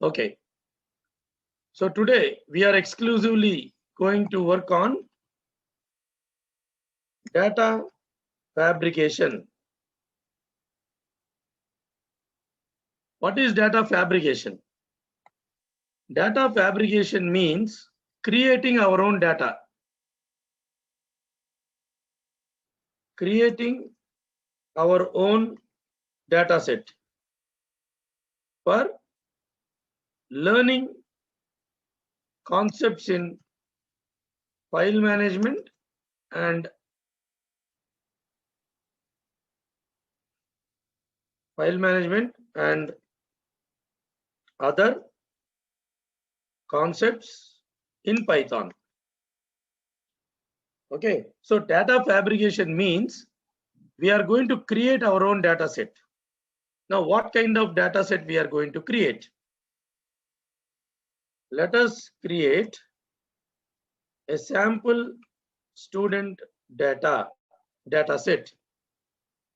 Okay. So today we are exclusively going to work on data fabrication. What is data fabrication? Data fabrication means creating our own data. Creating our own data set for learning concepts in file management and other concepts in Python. Okay, so data fabrication means we are going to create our own data set. Now, what kind of data set we are going to create? Let us create a sample student data set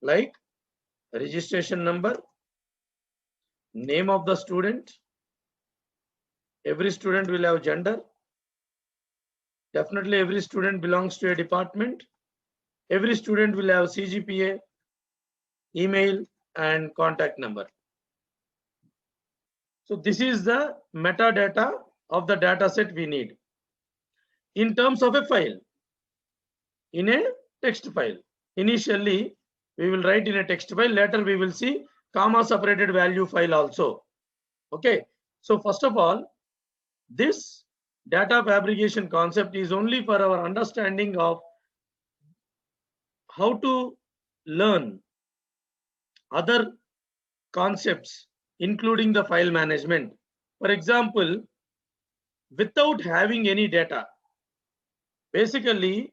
like registration number, name of the student. Every student will have gender. Definitely every student belongs to a department. Every student will have CGPA, email, and contact number. So this is the metadata of the data set we need. In terms of a file, in a text file. Initially, we will write in a text file. Later, we will see comma separated value file also. Okay. So first of all, this data fabrication concept is only for our understanding of how to learn other concepts, including the file management. For example, without having any data, basically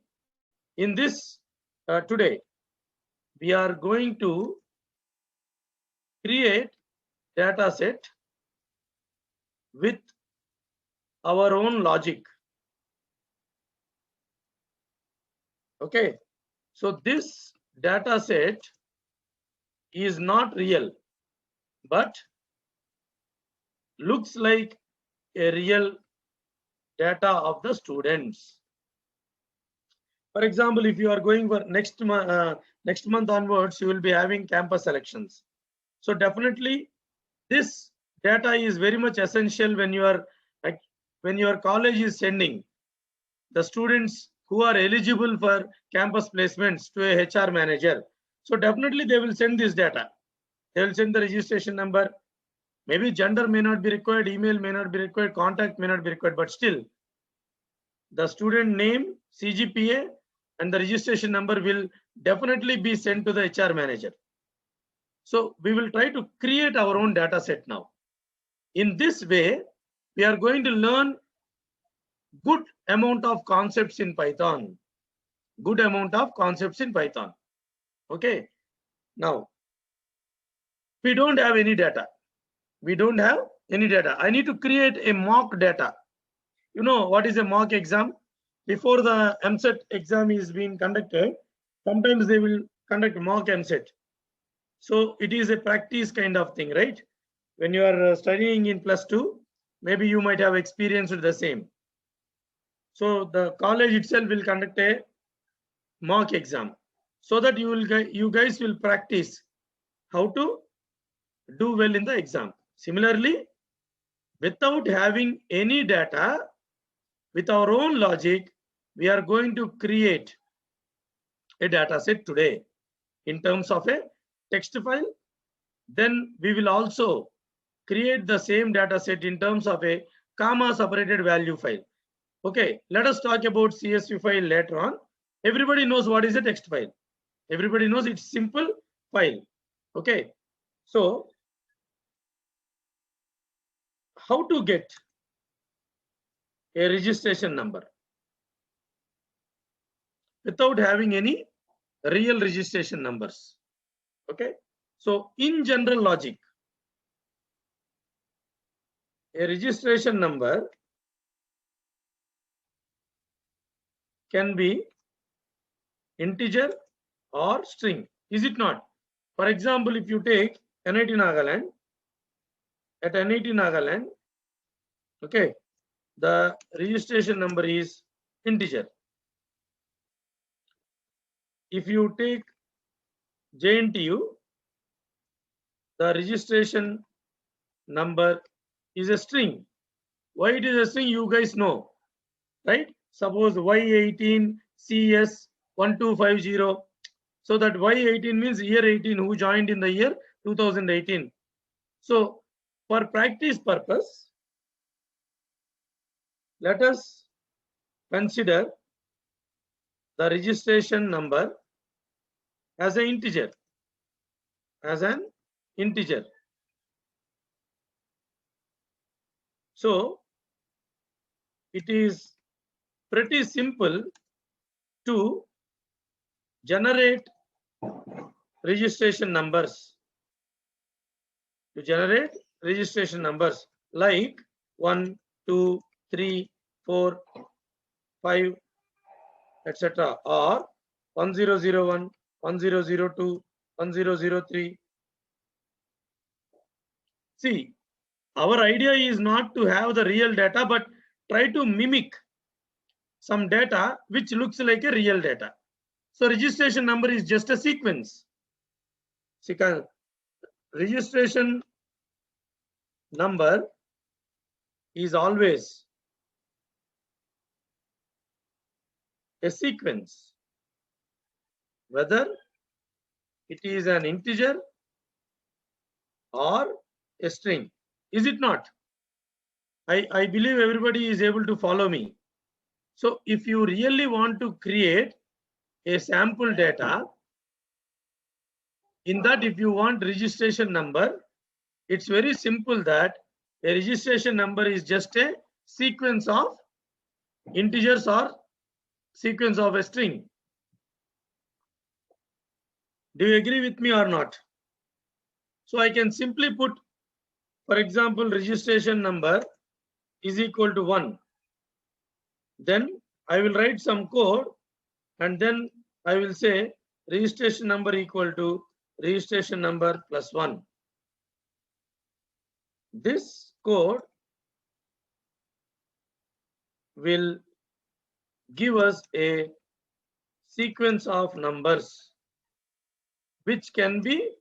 in this today, we are going to create data set with our own logic. Okay, so this data set is not real, but looks like a real data of the students. For example, if you are going for next month onwards, you will be having campus selections. So definitely this data is very much essential when your college is sending the students who are eligible for campus placements to a HR manager. So definitely they will send this data. They will send the registration number. Maybe gender may not be required, email may not be required, contact may not be required, but still the student name, CGPA, and the registration number will definitely be sent to the HR manager. So we will try to create our own data set now. In this way, we are going to learn good amount of concepts in Python. Good amount of concepts in Python. Okay. Now, we don't have any data. We don't have any data. I need to create a mock data. You know what is a mock exam? Before the MCET exam is being conducted, sometimes they will conduct mock MCET. So it is a practice kind of thing, right? When you are studying in +2, maybe you might have experienced the same. So the college itself will conduct a mock exam so that you guys will practice how to do well in the exam. Similarly, without having any data, with our own logic, we are going to create a data set today in terms of a text file. Then we will also create the same data set in terms of a comma separated value file. Okay, let us talk about CSV file later on. Everybody knows what is a text file. Everybody knows it's simple file. Okay, so how to get a registration number without having any real registration numbers? Okay, so in general logic, a registration number can be integer or string, is it not? For example, if you take NIT Nagaland, at NIT Nagaland, Okay, the registration number is integer. If you take JNTU, the registration number is a string. Why it is a string, you guys know, right? Suppose Y18 CS 1250. So that Y18 means year 18, who joined in the year 2018. So for practice purpose, let us consider the registration number as an integer. So it is pretty simple to generate registration numbers. Like 1, 2, 3, 4, 5, etc. or 1001, 1002, 1003. See, our idea is not to have the real data, but try to mimic some data which looks like a real data. So registration number is just a sequence. See, registration number is always a sequence, whether it is an integer or a string. Is it not? I believe everybody is able to follow me. So if you really want to create a sample data, in that if you want registration number, it's very simple that a registration number is just a sequence of integers or sequence of a string. Do you agree with me or not? So I can simply put, for example, registration number is equal to 1. Then I will write some code and then I will say registration number equal to registration number plus 1. This code will give us a sequence of numbers which can be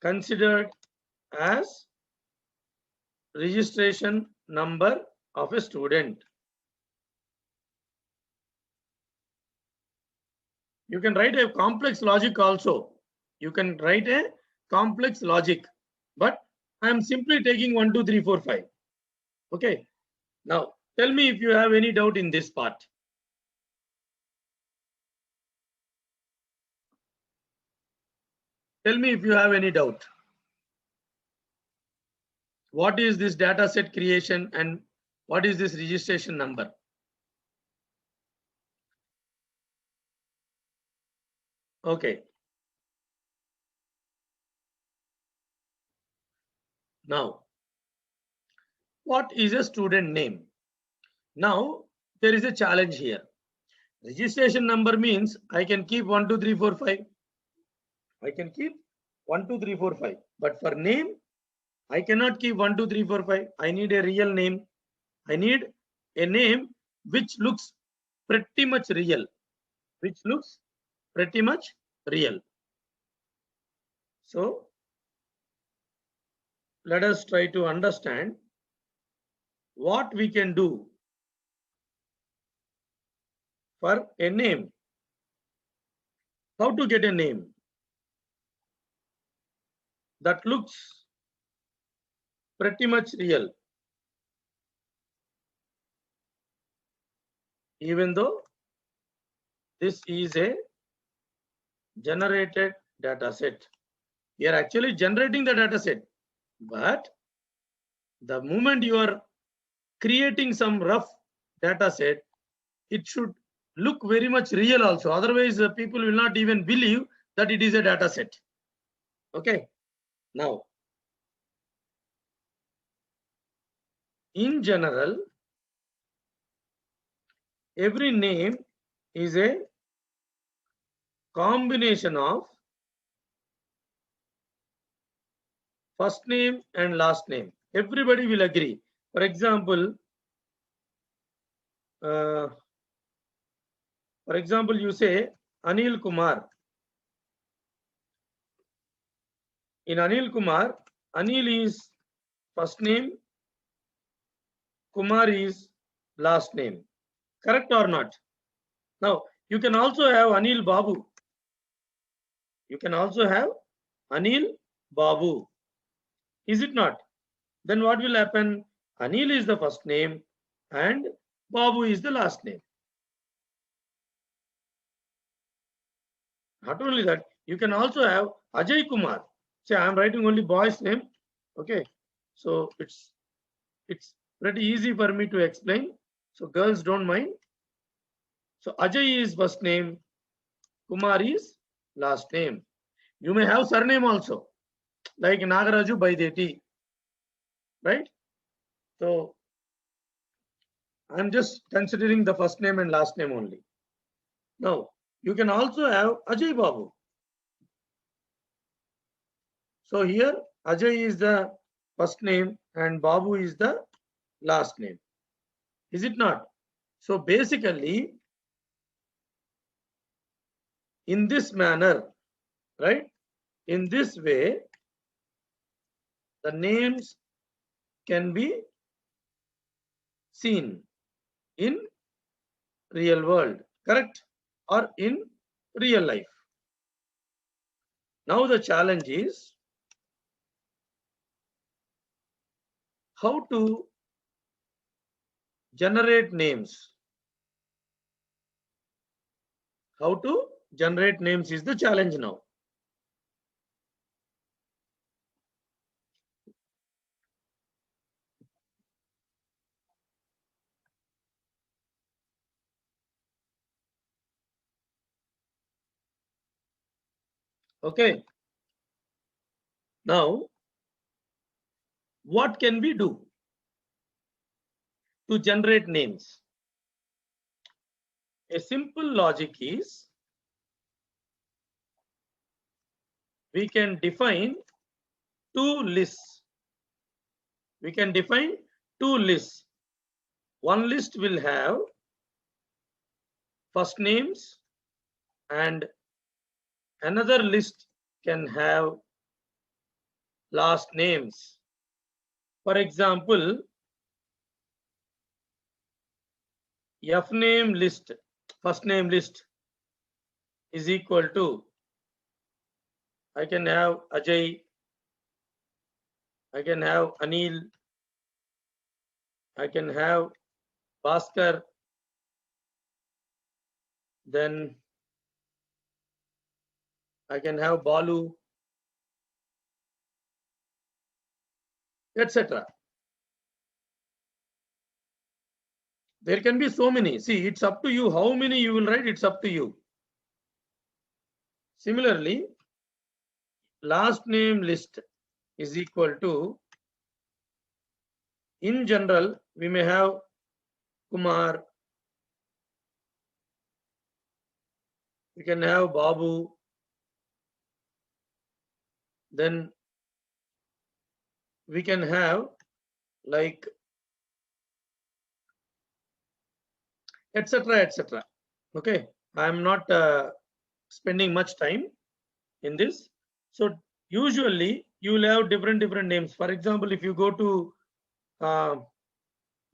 considered as registration number of a student. You can write a complex logic also. But I am simply taking 1, 2, 3, 4, 5. Okay. Now tell me if you have any doubt in this part. Tell me if you have any doubt. What is this data set creation and what is this registration number? Okay. Now, what is a student name? Now, there is a challenge here. Registration number means I can keep 1, 2, 3, 4, 5. I can keep 1, 2, 3, 4, 5. But for name, I cannot keep 1, 2, 3, 4, 5. I need a real name. I need a name which looks pretty much real. So let us try to understand what we can do for a name. How to get a name that looks pretty much real, even though this is a generated data set. We are actually generating the data set, but the moment you are creating some rough data set, it should look very much real also. Otherwise, people will not even believe that it is a data set. Okay. Now, in general, every name is a combination of first name and last name. Everybody will agree For example, you say Anil Kumar. In Anil Kumar, Anil is first name, Kumar is last name. Correct or not? Now, you can also have Anil Babu. You can also have Anil Babu. Is it not? Then what will happen? Anil is the first name and Babu is the last name. Not only that, you can also have Ajay Kumar. Say, I am writing only boy's name. Okay. So it's pretty easy for me to explain. So girls don't mind. So Ajay is first name, Kumar is last name. You may have surname also, like Nagaraju Baideti, right? So I'm just considering the first name and last name only. Now, you can also have Ajay Babu. So here, Ajay is the first name and Babu is the last name. Is it not? So basically, in this manner, right? In this way, the names can be seen in real world, correct? Or in real life. Now the challenge is how to generate names. How to generate names is the challenge now. Okay. Now, what can we do to generate names? A simple logic is we can define two lists. We can define two lists. One list will have first names and another list can have last names. For example, F name list, first name list is equal to, I can have Ajay, I can have Anil, I can have Bhaskar, then I can have Balu, etc. There can be so many. See, it's up to you. How many you will write, it's up to you. Similarly, last name list is equal to, in general, we may have Kumar, we can have Babu, then we can have like etc. etc. Okay, I am not spending much time in this. So usually you will have different names. For example, if you go to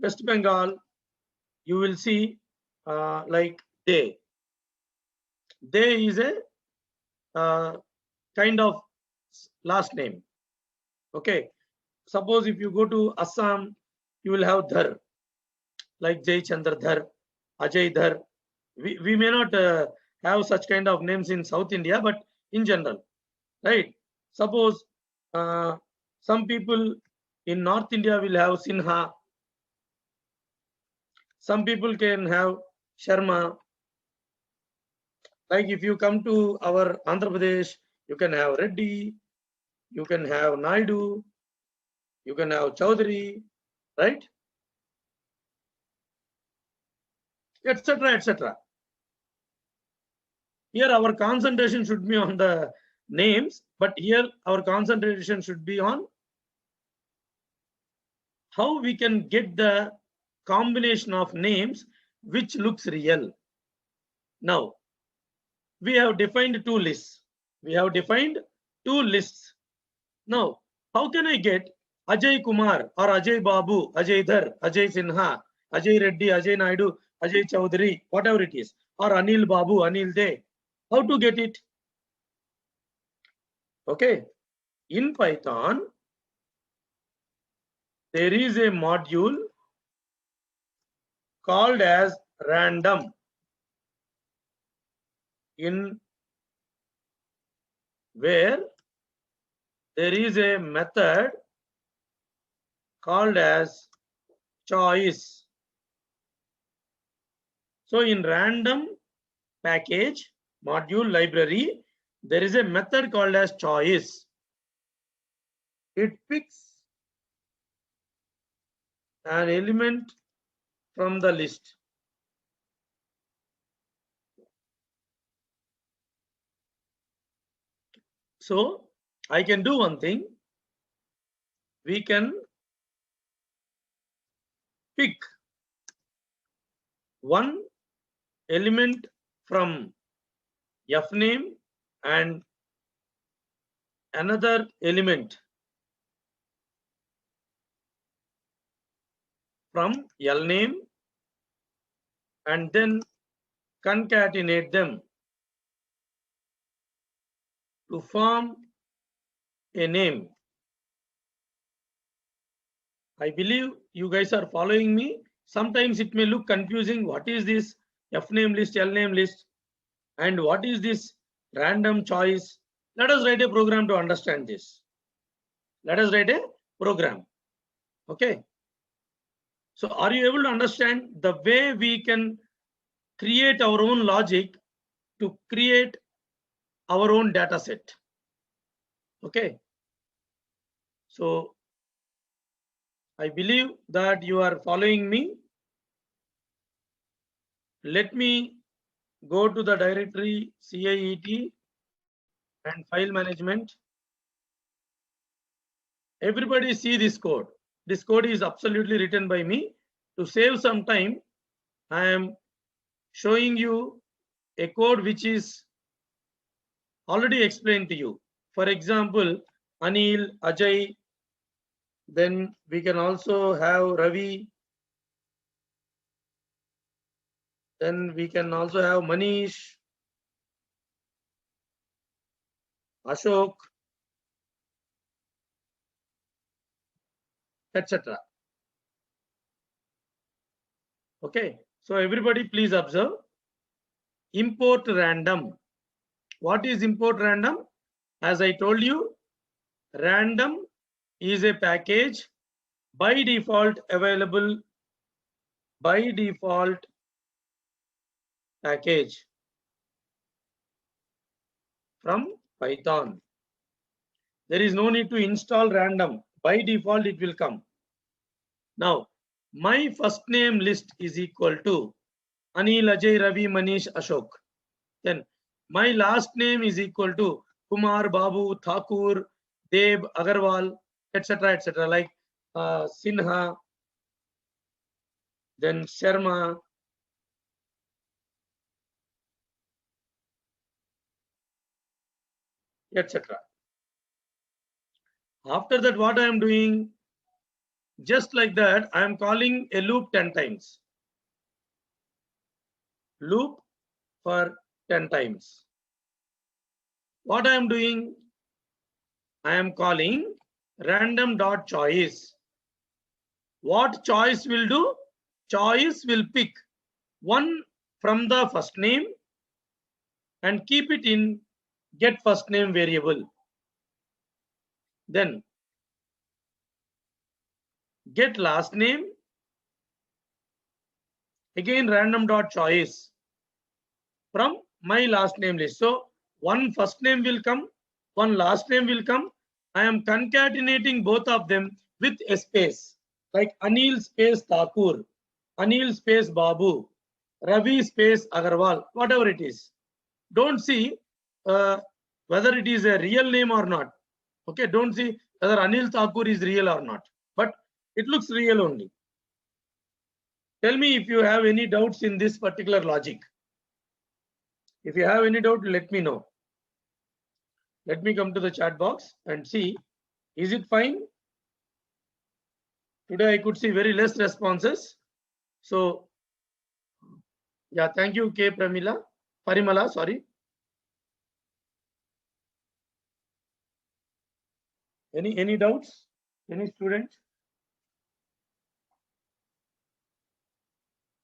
West Bengal, you will see like Day. Day is a kind of last name. Okay. Suppose if you go to Assam, you will have Dhar, like Jai Chandra Dhar, Ajay Dhar. We may not have such kind of names in South India, but in general, right? Suppose some people in North India will have Sinha. Some people can have Sharma. Like if you come to our Andhra Pradesh, you can have Reddy, you can have Naidu, you can have Chaudhary, right? Etc. etc. Here our concentration should be on the names, but here our concentration should be on how we can get the combination of names which looks real. Now, we have defined two lists. Now, how can I get Ajay Kumar or Ajay Babu, Ajay Dhar, Ajay Sinha, Ajay Reddy, Ajay Naidu, Ajay Chaudhary, whatever it is, or Anil Babu, Anil De? How to get it? Okay. In Python, there is a module called as random. In where there is a method called as choice. So in random package module library, there is a method called as choice. It picks an element from the list. So I can do one thing. We can pick one element from F name and another element from L name and then concatenate them to form a name. I believe you guys are following me. Sometimes it may look confusing. What is this F name list, L name list, and what is this random choice? Let us write a program to understand this. Let us write a program. Okay. So are you able to understand the way we can create our own logic to create our own data set? Okay. So I believe that you are following me. Let me go to the directory CIET and file management. Everybody see this code. This code is absolutely written by me. To save some time, I am showing you a code which is already explained to you. For example, Anil, Ajay, then we can also have Ravi, then we can also have Manish, Ashok, etc. Okay, so everybody please observe. Import random. What is import random? As I told you, random is a package by default available by default package from Python. There is no need to install random. By default, it will come. Now, my first name list is equal to Anil, Ajay, Ravi, Manish, Ashok. Then my last name is equal to Kumar, Babu, Thakur, Deb, Agarwal, etc. etc. like Sinha, then Sharma, etc. After that, what I am doing, just like that, I am calling a loop 10 times. Loop for 10 times. What I am doing, I am calling random.choice. What choice will do? Choice will pick one from the first name and keep it in get first name variable. Then get last name, again random.choice from my last name list. So one first name will come, one last name will come. I am concatenating both of them with a space, like Anil space Thakur, Anil space Babu, Ravi space Agarwal, whatever it is. Don't see whether it is a real name or not. Okay, don't see whether Anil Thakur is real or not. But It looks real only. Tell me if you have any doubts in this particular logic. If you have any doubt, let me know. Let me come to the chat box and see, is it fine? Today I could see very less responses. So yeah, thank you, K. Parimala, sorry. Any doubts? Any student?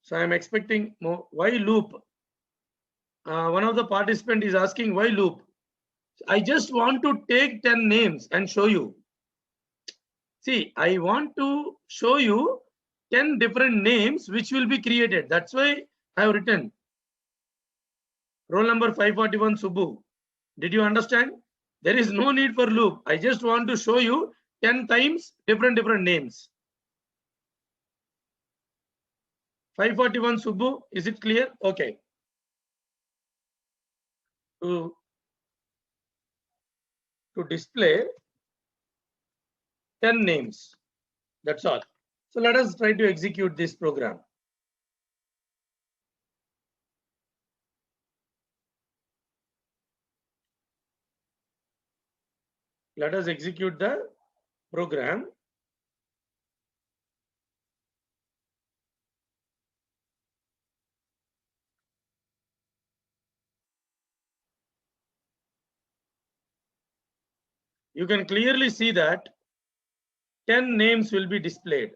So I'm expecting more. Why loop? One of the participant is asking why loop. I just want to take 10 names and show you. See, I want to show you 10 different names which will be created. That's why I have written roll number 541 Subbu. Did you understand? There is no need for loop. I just want to show you 10 times different names. 541 Subbu, is it clear? Okay. To display 10 names. That's all. So let us try to execute this program. Let us execute the program. You can clearly see that 10 names will be displayed.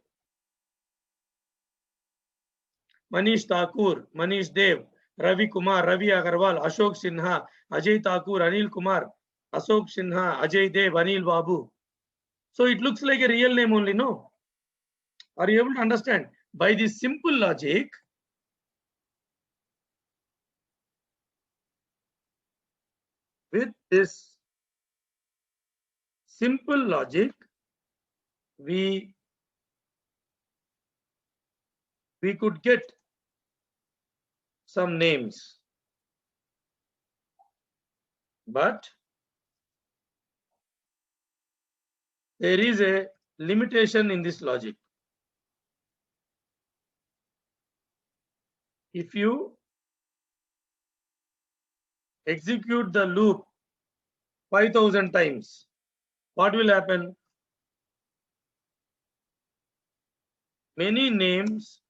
Manish Thakur, Manish Dev, Ravi Kumar, Ravi Agarwal, Ashok Sinha, Ajay Thakur, Anil Kumar, Ashok Sinha, Ajay Dev, Anil Babu. So it looks like a real name only, no? Are you able to understand? By this simple logic, with this simple logic, we could get some names. But there is a limitation in this logic. If you execute the loop 5,000 times, what will happen? Many names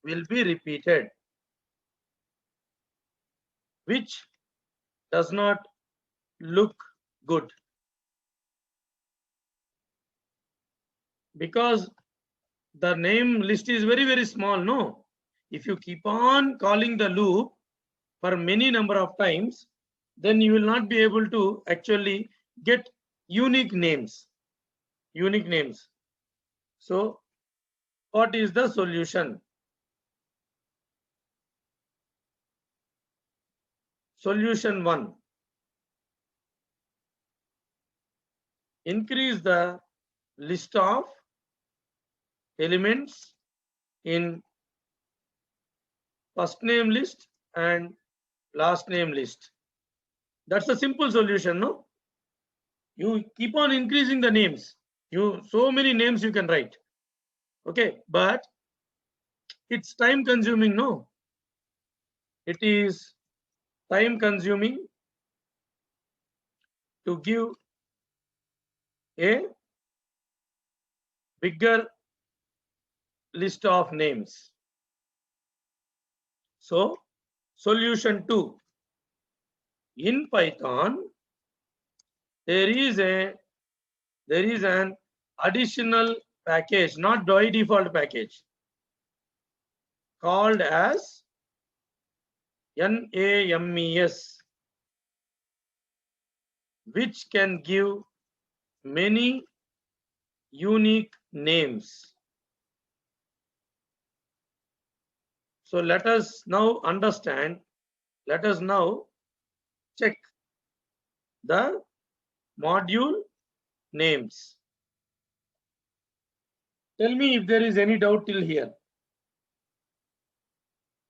will be repeated, which does not look good. Because the name list is very small, no? If you keep on calling the loop for many number of times, then you will not be able to actually get unique names. So what is the solution? Solution 1. Increase the list of elements in first name list and last name list. That's a simple solution, no? You keep on increasing the names. So many names you can write. Okay, but it's time consuming, no? It is time consuming to give a bigger list of names. So solution 2. In Python, there is an additional package, not by default package, called as NAMES, which can give many unique names. So let us now understand, let us now check the module names. Tell me if there is any doubt till here.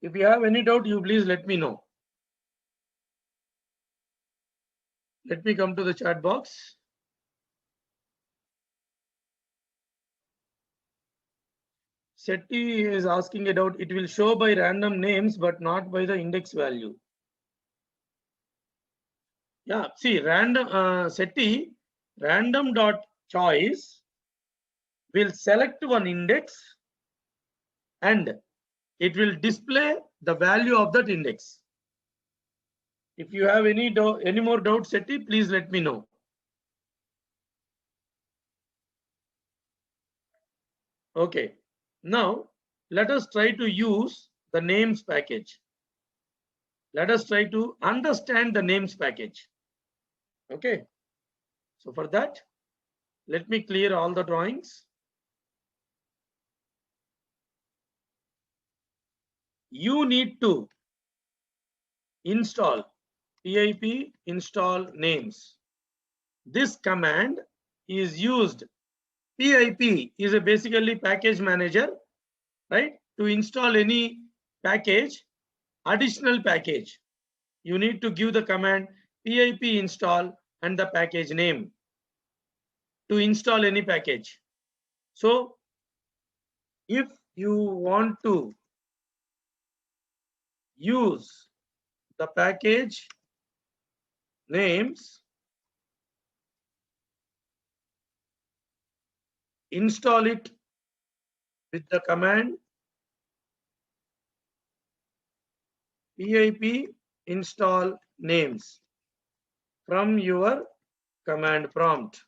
If you have any doubt, you please let me know. Let me come to the chat box. SETI is asking about it will show by random names but not by the index value. Yeah, see random SETI random dot choice will select one index and it will display the value of that index. If you have any more doubts, SETI, please let me know. Okay, now let us try to use the names package. Let us try to understand the names package. Okay, so for that, let me clear all the drawings. You need to install pip install names. This command is used. PIP is a basically package manager, right? To install any package, additional package, you need to give the command pip install and the package name to install any package. So if you want to use the package names, install it with the command pip install names from your command prompt.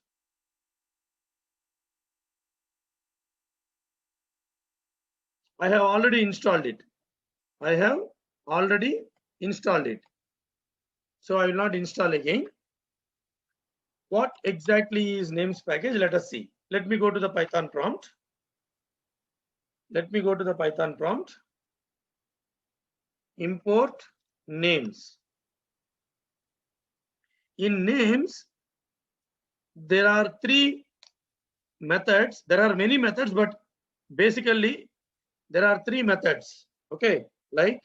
I have already installed it. I have already installed it. So I will not install again. What exactly is names package? Let us see. Let me go to the Python prompt. Let me go to the Python prompt. Import names. In names, there are three methods. There are many methods, but basically there are three methods. Okay, like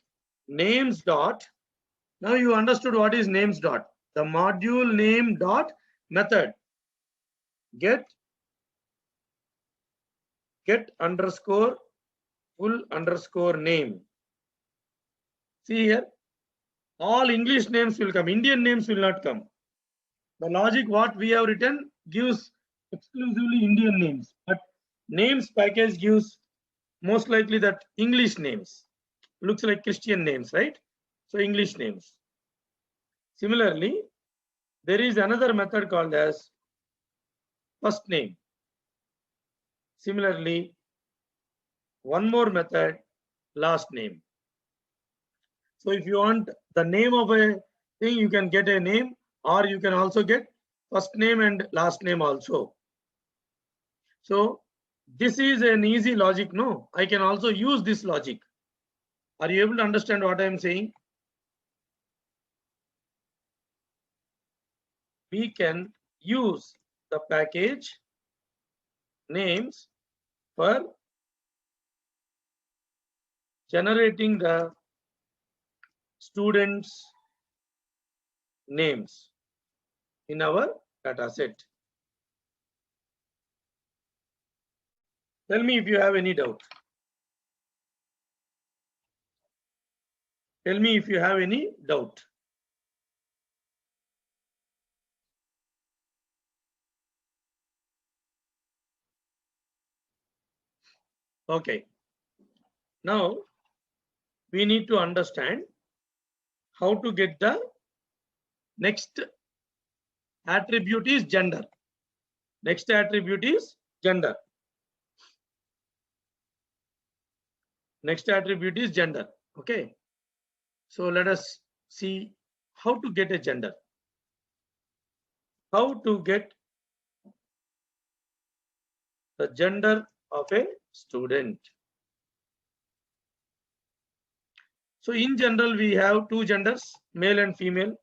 names dot. Now you understood what is names dot. The module name dot method get underscore full underscore name. See here, all English names will come. Indian names will not come. The logic what we have written gives exclusively Indian names, but names package gives most likely that English names. Looks like Christian names, right? So English names. Similarly, there is another method called as first name. Similarly, one more method, last name. So if you want the name of a thing, you can get a name, or you can also get first name and last name also. So this is an easy logic, no? I can also use this logic. Are you able to understand what I am saying? We can use the package names for generating the students' names in our data set. Tell me if you have any doubt. Tell me if you have any doubt. Okay. Now we need to understand how to get the next attribute is gender. Next attribute is gender. Next attribute is gender. Okay. So let us see how to get a gender. How to get the gender of a student. So in general, we have two genders, male and female.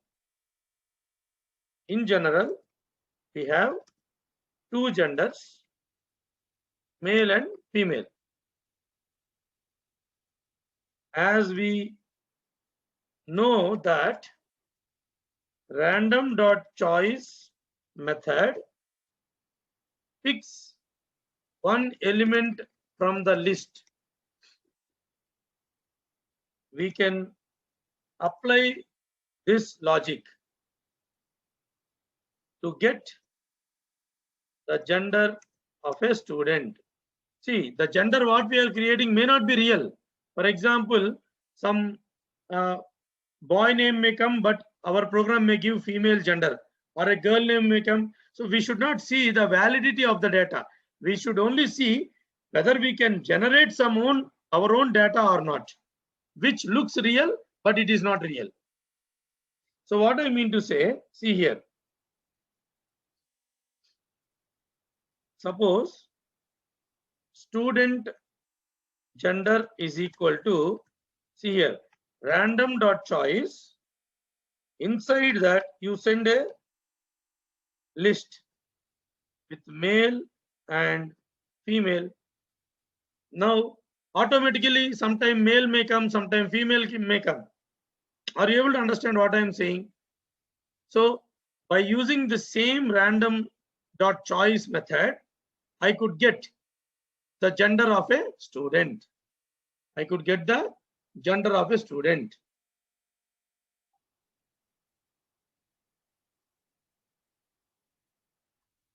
In general, we have two genders, male and female. As we know that random.choice method picks one element from the list we can apply this logic to get the gender of a student. See, the gender what we are creating may not be real. For example, some boy name may come, but our program may give female gender, or a girl name may come. So we should not see the validity of the data. We should only see whether we can generate our own data or not, which looks real, but it is not real. So what I mean to say, see here. Suppose student gender is equal to, see here, random dot choice. Inside that you send a list with male and female. Now automatically sometime male may come, sometime female may come. Are you able to understand what I am saying? So by using the same random dot choice method, I could get the gender of a student. I could get the gender of a student.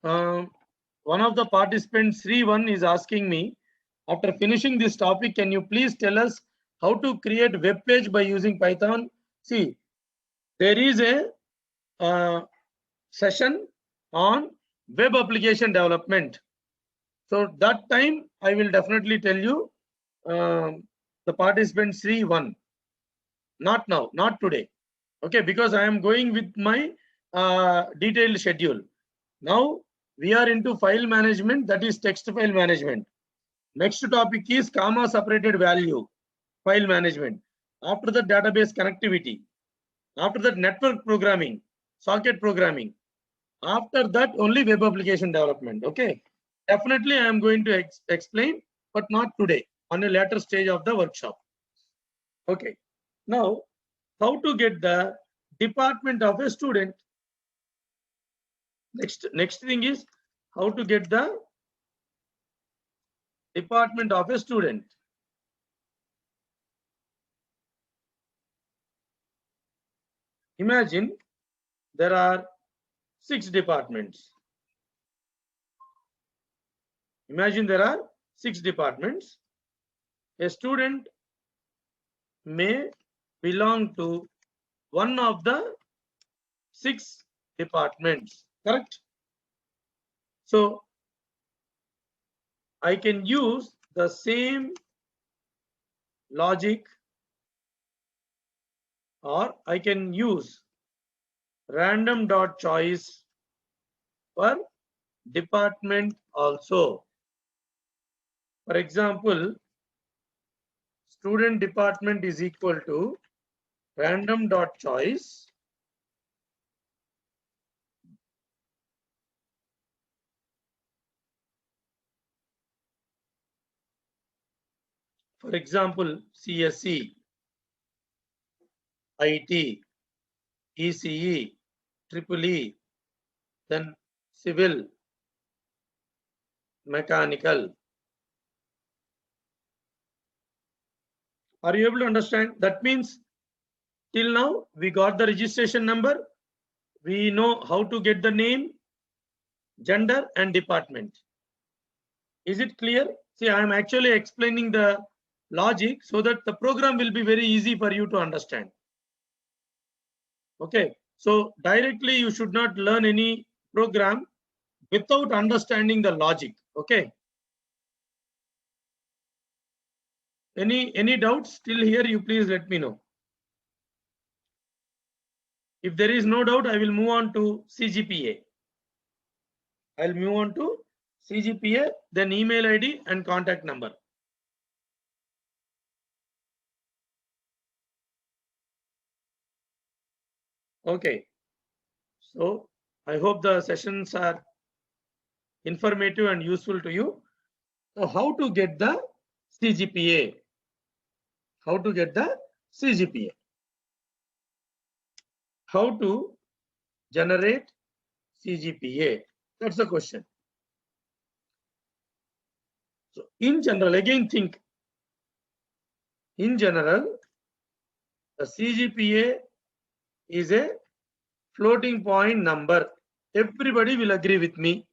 One of the participants, Sri1, is asking me, after finishing this topic, can you please tell us how to create web page by using Python? See, there is a session on web application development. So that time I will definitely tell you the participant Sri1. Not now, not today. Okay, because I am going with my detailed schedule. Now we are into file management, that is text file management. Next topic is comma separated value file management. After that, database connectivity. After that, network programming, socket programming. After that, only web application development. Okay, definitely I am going to explain, but not today, on a later stage of the workshop. Okay, now how to get the department of a student. Next thing is how to get the department of a student. Imagine there are 6 departments. Imagine there are 6 departments. A student may belong to one of the 6 departments, correct? So I can use the same logic, or I can use random dot choice for department also. For example, student department is equal to random dot choice for example CSE, IT, ECE, EEE, then civil, mechanical. Are you able to understand? That means till now we got the registration number, we know how to get the name, gender and department. Is it clear? See, I am actually explaining the logic so that the program will be very easy for you to understand. Okay, so directly you should not learn any program without understanding the logic. Okay, any doubts still here? You please let me know. If there is no doubt, I will move on to CGPA. I'll move on to CGPA, then email ID and contact number. Okay, so I hope the sessions are informative and useful to you. So how to get the CGPA? How to get the CGPA? How to generate CGPA? That's the question. So in general, again think. In general, The CGPA is a floating point number. Everybody will agree with me.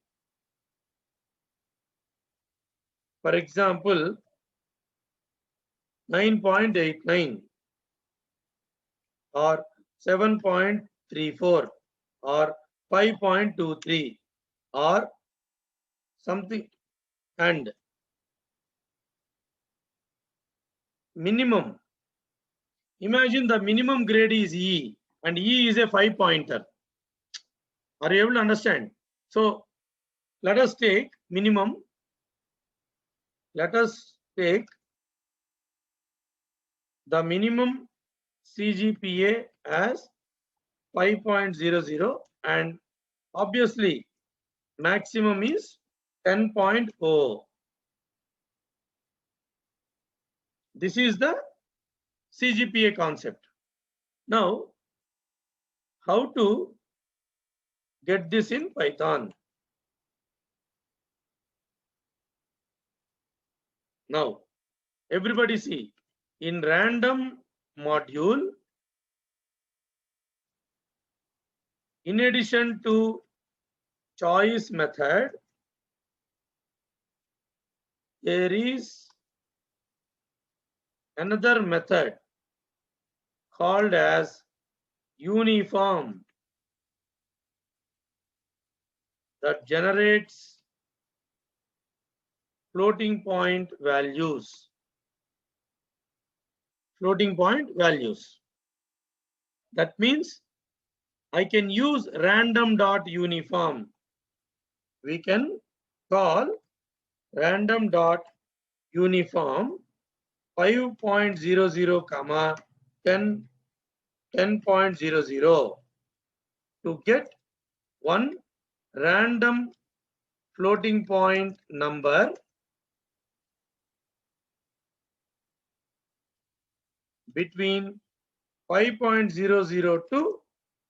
For example, 9.89 or 7.34 or 5.23 or something, and minimum. Imagine the minimum grade is E and E is a 5-pointer. Are you able to understand? So let us take minimum. Let us take the minimum CGPA as 5.00 and obviously maximum is 10.0. This is the CGPA concept. Now, how to get this in Python? Now, everybody see, in random module, in addition to choice method, there is another method called as uniform that generates floating point values. Floating point values. That means I can use random dot uniform. We can call random dot uniform 5.00 comma 10.00 to get one random floating point number between 5.00 to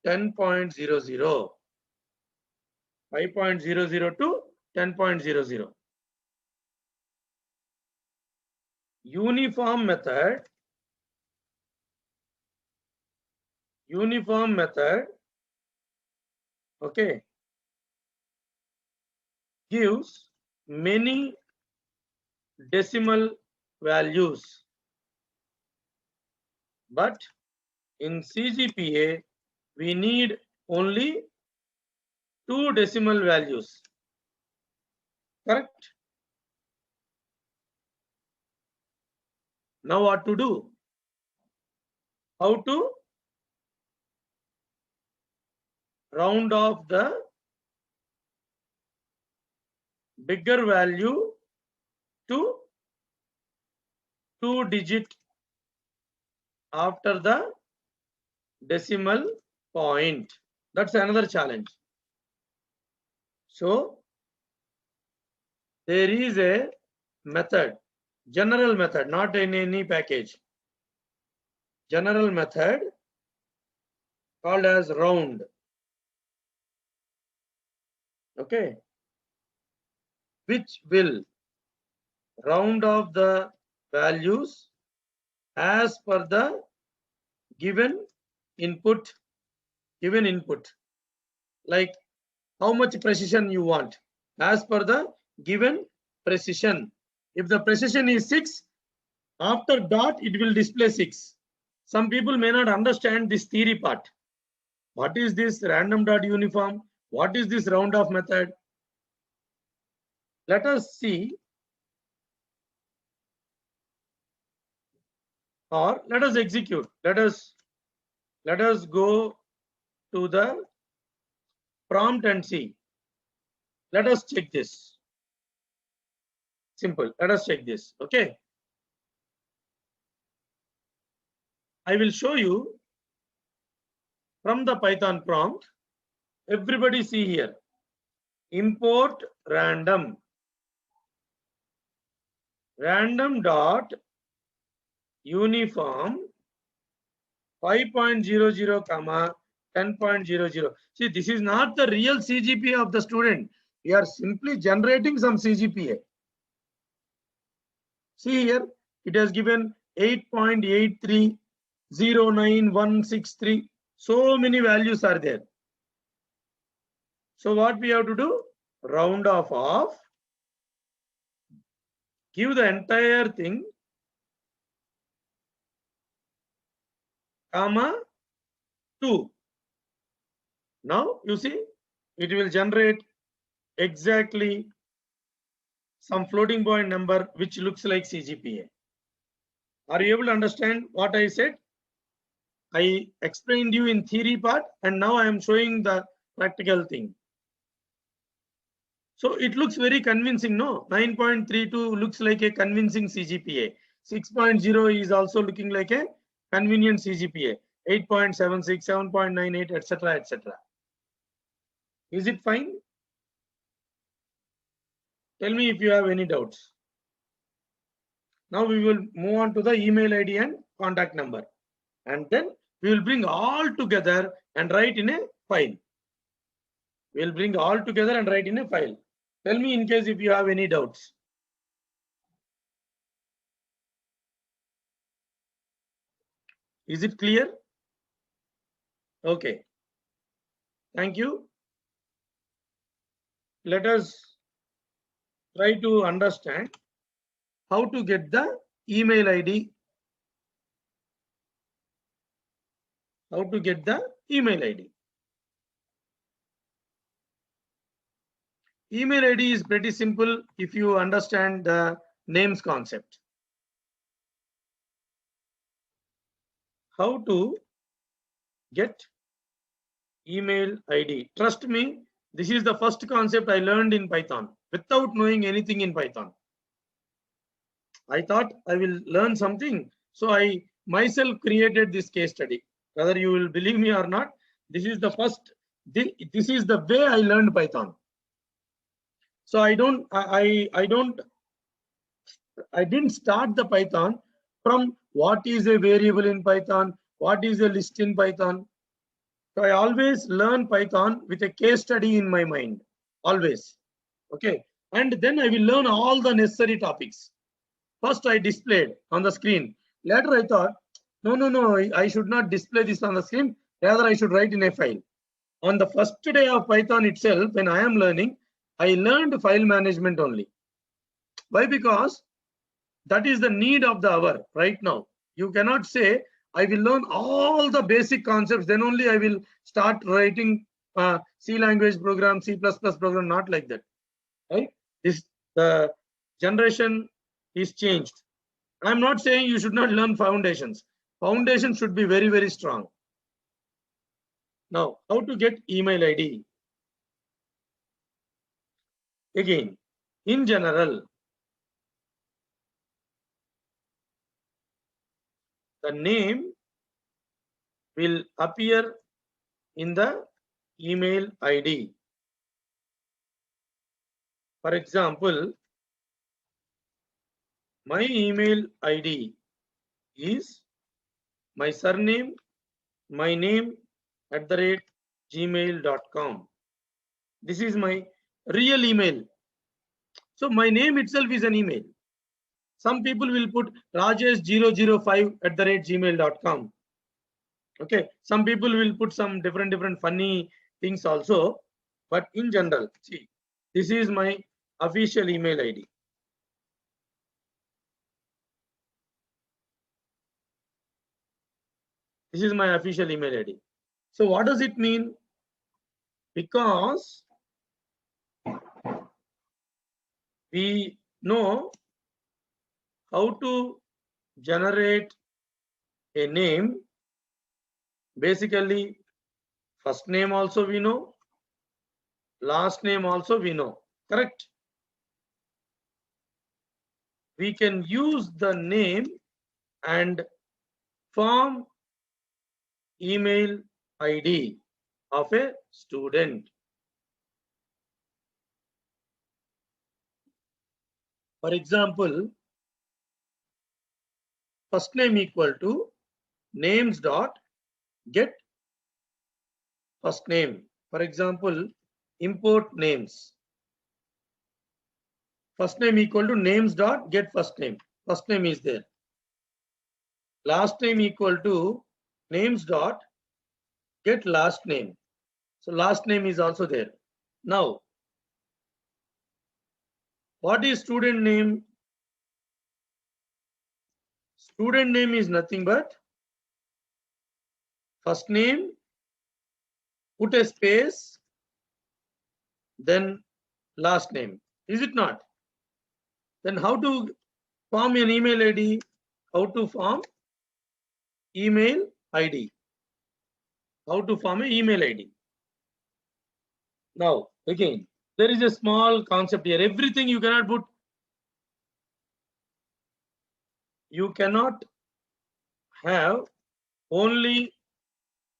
10.00. 5.00 to 10.00. Uniform method, okay, gives many decimal values, but in CGPA we need only 2 decimal values. Correct? Now what to do? How to round off the bigger value to 2-digit after the decimal point. That's another challenge. So there is a method, general method, not in any package. General method called as round. Okay, which will round off the values as per the given input, like how much precision you want as per the given precision. If the precision is 6, after dot it will display 6. Some people may not understand this theory part. What is this random dot uniform? What is this round off method? Let us see, or let us execute. Let us go to the prompt and see. Let us check this. Simple. Let us check this. Okay. I will show you from the Python prompt. Everybody see here. Import random dot uniform 5.00 comma 10.00. See, this is not the real CGPA of the student. We are simply generating some CGPA. See here, it has given 8.83 09163. So many values are there. So what we have to do? Round off, give the entire thing, comma 2. Now you see, it will generate exactly some floating point number which looks like CGPA. Are you able to understand what I said? I explained you in theory part, and now I am showing the practical thing. So it looks very convincing, no? 9.32 looks like a convincing CGPA. 6.0 is also looking like a convenient CGPA. 8.76, 7.98, etc., etc. Is it fine? Tell me if you have any doubts. Now we will move on to the email ID and contact number. And then we will bring all together and write in a file. We will bring all together and write in a file. Tell me in case if you have any doubts. Is it clear? Okay. Thank you. Let us try to understand how to get the email ID. How to get the email ID. Email ID is pretty simple if you understand the names concept. How to get email ID? Trust me, this is the first concept I learned in Python without knowing anything in Python. I thought I will learn something, so I myself created this case study. Whether you will believe me or not, this is the first. This is the way I learned Python. So I didn't start the Python from what is a variable in Python, what is a list in Python. So I always learn Python with a case study in my mind, always. Okay, and then I will learn all the necessary topics. First I displayed on the screen. Later I thought, no, I should not display this on the screen. Rather I should write in a file. On the first day of Python itself, when I am learning, I learned file management only. Why? Because that is the need of the hour right now. You cannot say, I will learn all the basic concepts, then only I will start writing C language program, C++ program, not like that. Right? The generation is changed. I'm not saying you should not learn foundations. Foundations should be very, very strong. Now, how to get email ID? Again, in general, the name will appear in the email ID. For example, my email ID is my surname, my name @gmail.com. This is my real email. So my name itself is an email. Some people will put rajesh005 @gmail.com. Okay, some people will put some different funny things also, but in general, see, this is my official email ID. This is my official email ID. So what does it mean? Because we know how to generate a name. Basically, first name also we know, last name also we know, correct? We can use the name and form email ID of a student. For example, first name equal to names dot get first name. For example, import names. First name equal to names dot get first name. First name is there. last name equal to names dot get last name. So last name is also there. Now, what is student name? Student name is nothing but first name, put a space, then last name. Is it not? Then how to form an email ID? How to form email ID? How to form an email ID? Now, again, there is a small concept here. Everything you cannot put. You cannot have only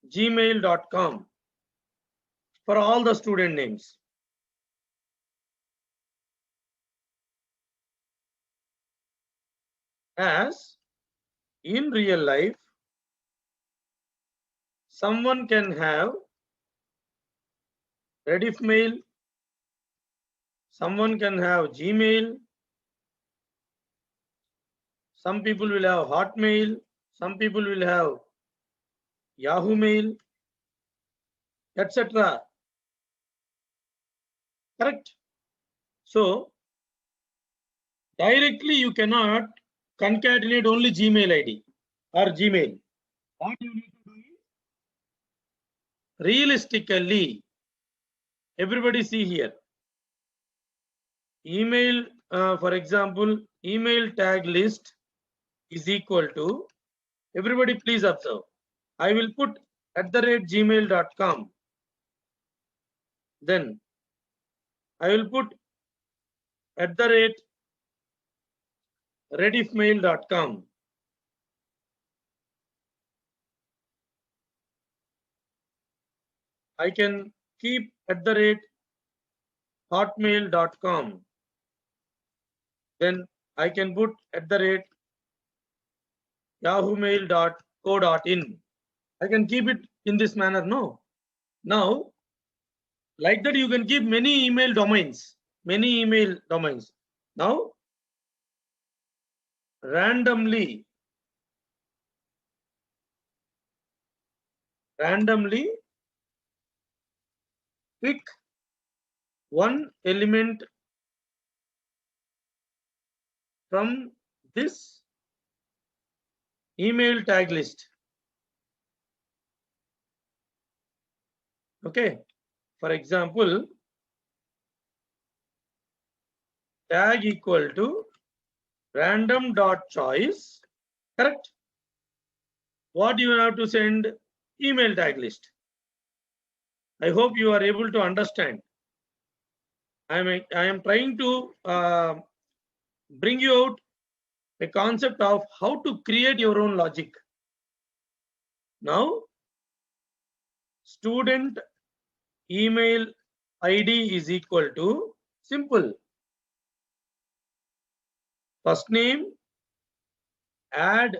gmail.com for all the student names. As in real life, someone can have Rediff mail, someone can have Gmail, some people will have Hotmail, some people will have Yahoo Mail, etc. Correct? So, directly you cannot concatenate only Gmail ID or Gmail. What you need to do is, realistically, everybody see here. Email, for example, email tag list is equal to, everybody please observe. I will put @gmail.com. Then I will put @rediffmail.com. I can keep @hotmail.com. Then I can put @yahoomail.co.in. I can keep it in this manner. No. Now, like that, you can keep many email domains. Now, randomly pick one element from this email tag list. Okay. For example, tag equal to random.choice. Correct? What you have to send? Email tag list. I hope you are able to understand. I am trying to bring you out a concept of how to create your own logic. Now, student email ID is equal to, simple, first name, add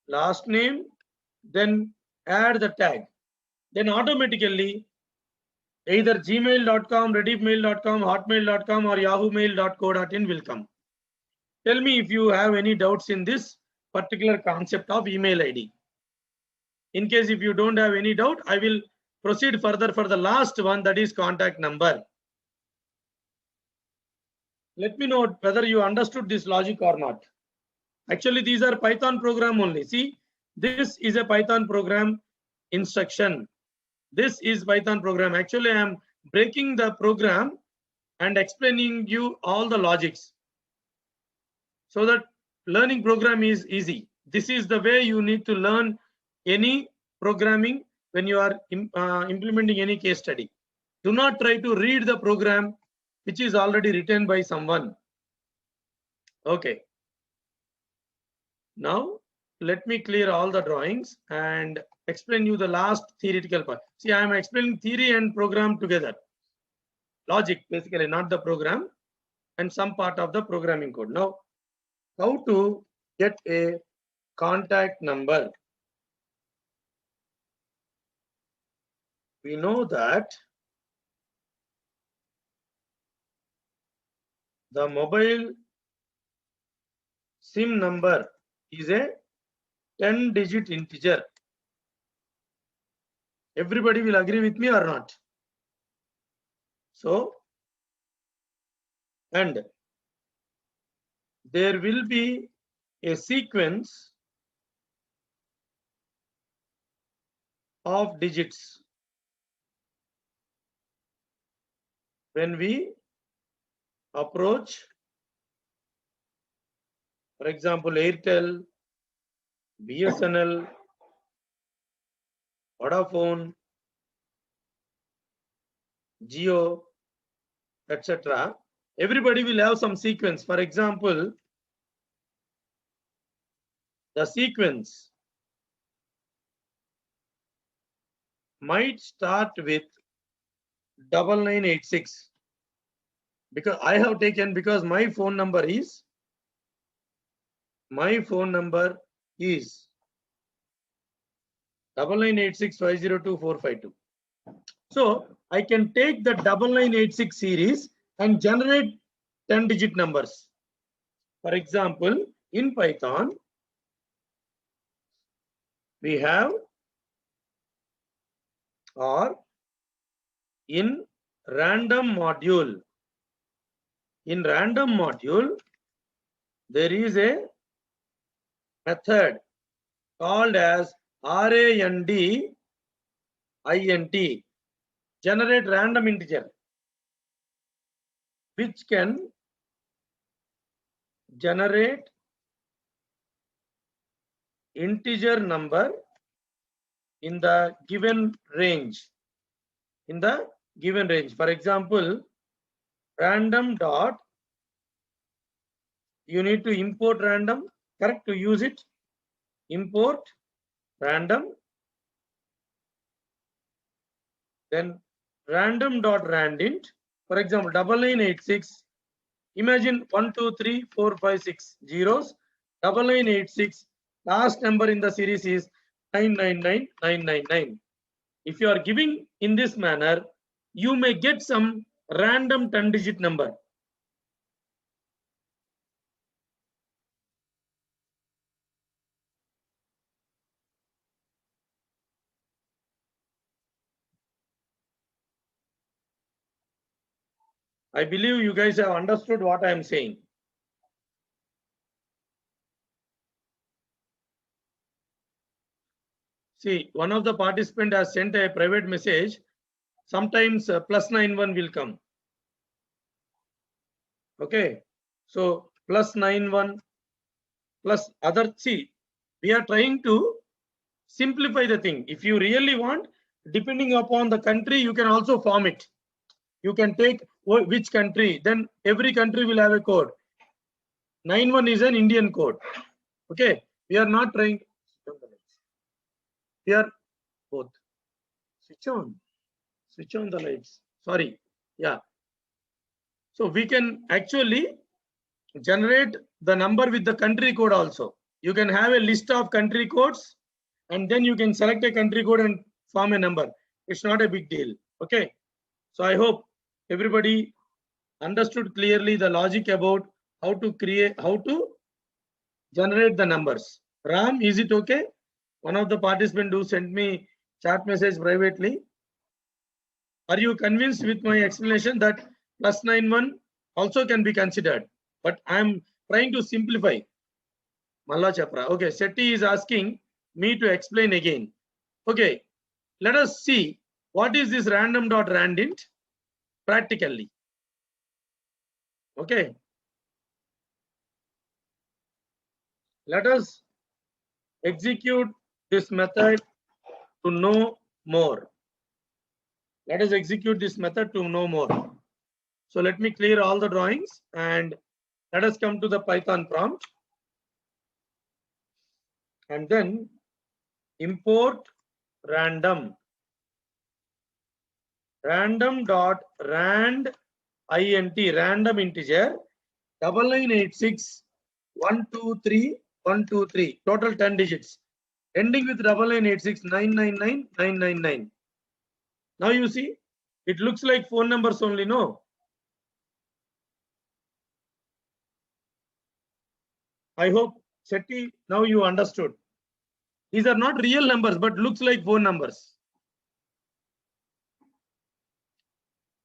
last name, then add the tag. Then automatically either gmail.com, rediffmail.com, hotmail.com or yahoomail.co.in will come. Tell me if you have any doubts in this particular concept of email ID. In case if you don't have any doubt, I will proceed further for the last one, that is contact number. Let me know whether you understood this logic or not. Actually, these are Python program only. See, this is a Python program instruction. This is Python program. Actually, I am breaking the program and explaining you all the logics so that learning program is easy. This is the way you need to learn any programming when you are implementing any case study. Do not try to read the program which is already written by someone. Okay. Now, let me clear all the drawings and explain you the last theoretical part. See, I am explaining theory and program together. Logic, basically, not the program, and some part of the programming code. Now, how to get a contact number? We know that the mobile SIM number is a 10-digit integer. Everybody will agree with me or not? So, and there will be a sequence of digits when we approach, for example, Airtel, BSNL, Vodafone, Jio, etc. Everybody will have some sequence. For example, the sequence might start with 9986 because I have taken, because my phone number is 9986502452. So I can take the 9986 series and generate 10-digit numbers. For example, in Python, we have, or in random module. In random module, there is a method called as RANDINT, generate random integer, which can generate integer number in the given range. For example, random dot, you need to import random, correct, to use it. Import random, then random dot randint. For example, 9986. Imagine 1, 2, 3, 4, 5, 6 zeros. 9986. Last number in the series is 999999. If you are giving in this manner, you may get some random 10-digit number. I believe you guys have understood what I am saying. See, one of the participants has sent a private message. Sometimes +91 will come. Okay, so +91 plus other. See, we are trying to simplify the thing. If you really want, depending upon the country, you can also form it. You can take which country, then every country will have a code. 91 is an Indian code. Okay, we are not trying. We are both. Switch on the lights. Sorry. Yeah. So we can actually generate the number with the country code also. You can have a list of country codes and then you can select a country code and form a number. It's not a big deal. Okay. So I hope everybody understood clearly the logic about how to generate the numbers. Ram, is it okay? One of the participants who sent me chat message privately. Are you convinced with my explanation that +91 also can be considered? But I am trying to simplify. Malla Chapra. Okay, Seti is asking me to explain again. Okay, let us see what is this random.randint practically. Okay. Let us execute this method to know more. Let us execute this method to know more. So let me clear all the drawings and let us come to the Python prompt. And then import random dot rand int, random integer 9986 123 123, total 10 digits, ending with 9986 999 999. Now you see, it looks like phone numbers only, no? I hope, Seti, now you understood. These are not real numbers, but looks like phone numbers.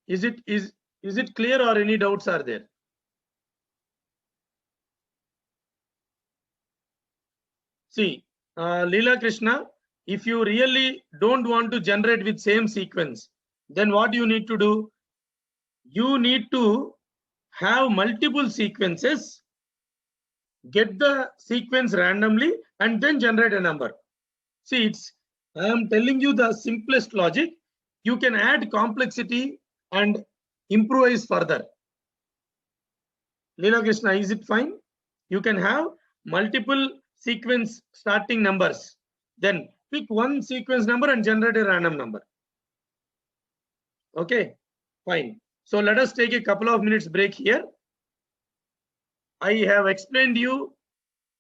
Is it clear, or any doubts are there? See, Leela Krishna, if you really don't want to generate with same sequence, then what you need to do? You need to have multiple sequences, get the sequence randomly, and then generate a number. See, I am telling you the simplest logic. You can add complexity and improvise further. Leela Krishna, is it fine? You can have multiple sequence starting numbers. Then pick one sequence number and generate a random number. Okay, fine. So let us take a couple of minutes break here. I have explained you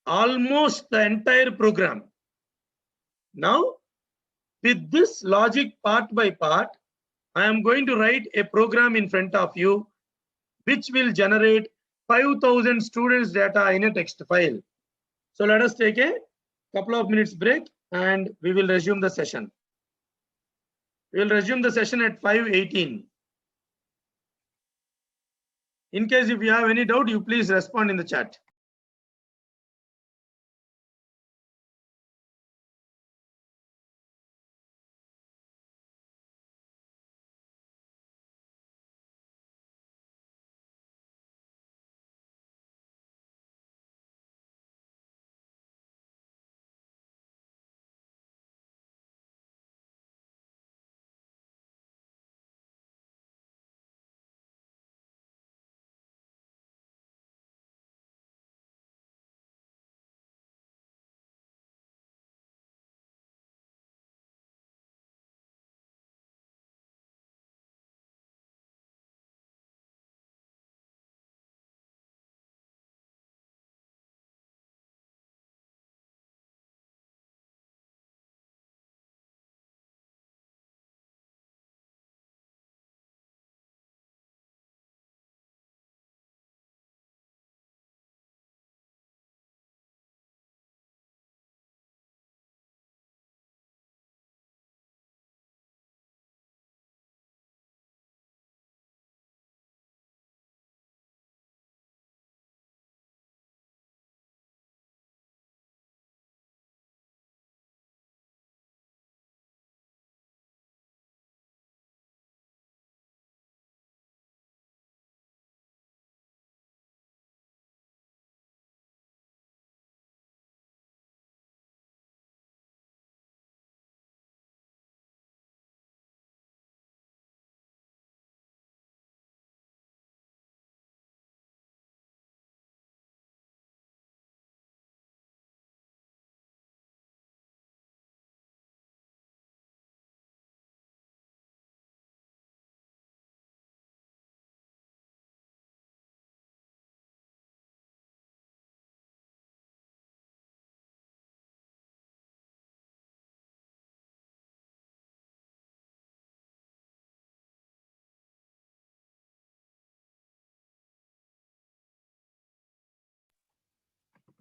almost the entire program. Now, with this logic part by part, I am going to write a program in front of you which will generate 5,000 students data in a text file. So let us take a couple of minutes break and we will resume the session. We will resume the session at 5:18. In case if you have any doubt, you please respond in the chat.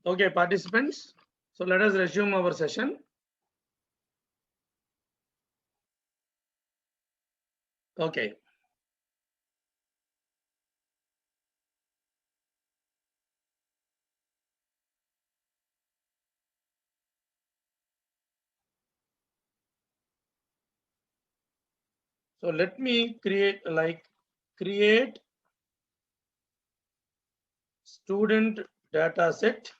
Okay, participants. So let us resume our session. Okay. So let me create student data set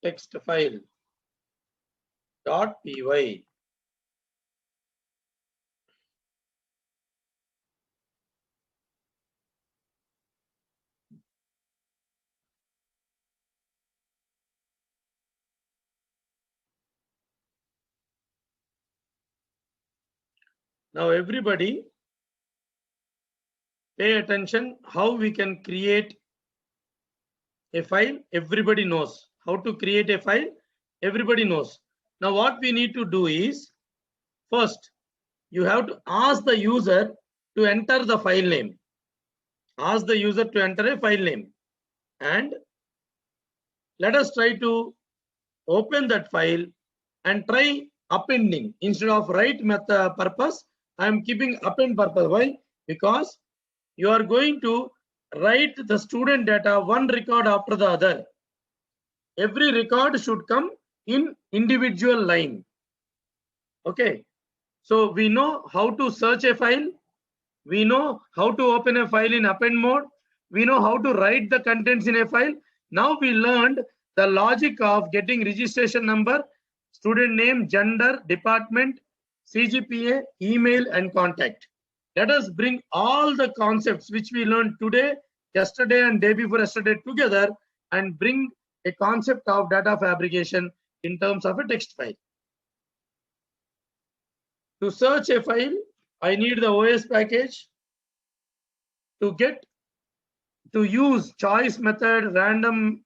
text file .py. Now everybody pay attention how we can create a file. Everybody knows how to create a file. Everybody knows. Now what we need to do is, first you have to ask the user to enter the file name. Ask the user to enter a file name, and Let us try to open that file and try appending. Instead of write method purpose, I am keeping append purpose. Why? Because you are going to write the student data one record after the other. Every record should come in individual line. Okay. So we know how to search a file. We know how to open a file in append mode. We know how to write the contents in a file. Now we learned the logic of getting registration number, student name, gender, department, CGPA, email, and contact. Let us bring all the concepts which we learned today, yesterday, and day before yesterday together and bring a concept of data fabrication in terms of a text file. To search a file, I need the OS package. To use choice method, random,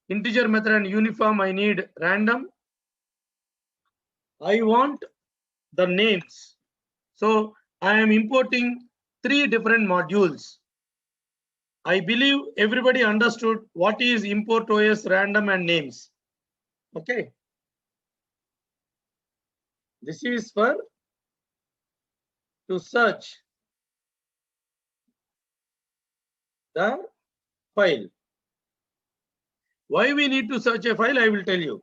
integer method, and uniform, I need random. I want the names. So I am importing 3 different modules. I believe everybody understood what is import OS, random, and names. Okay. This is for to search the file. Why we need to search a file, I will tell you.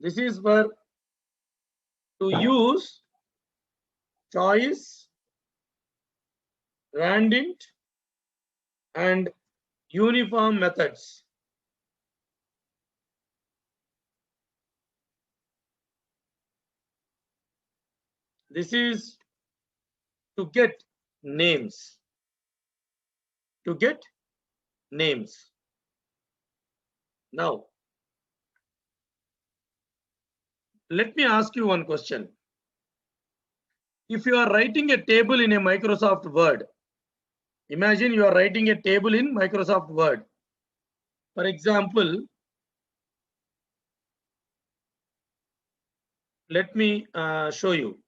This is for to use choice, randint, and uniform methods. This is to get names. To get names. Now, let me ask you one question. If you are writing a table in a Microsoft Word, imagine you are writing a table in Microsoft Word. For example, let me show you.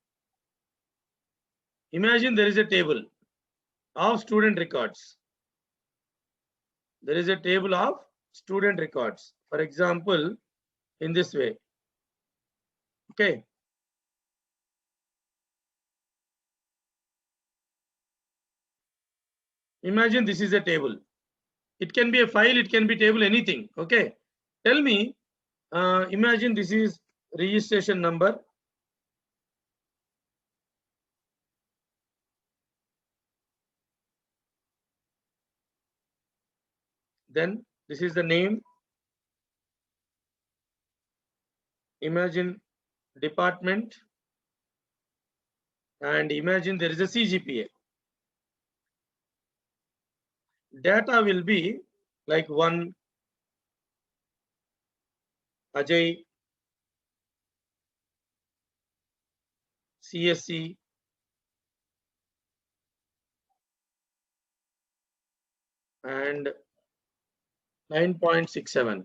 Imagine there is a table of student records. There is a table of student records. For example, in this way. Okay. Imagine this is a table. It can be a file, it can be table, anything. Okay. Tell me, imagine this is registration number. Then this is the name. Imagine department. And imagine there is a CGPA. Data will be like 1, Ajay, CSC, and 9.67.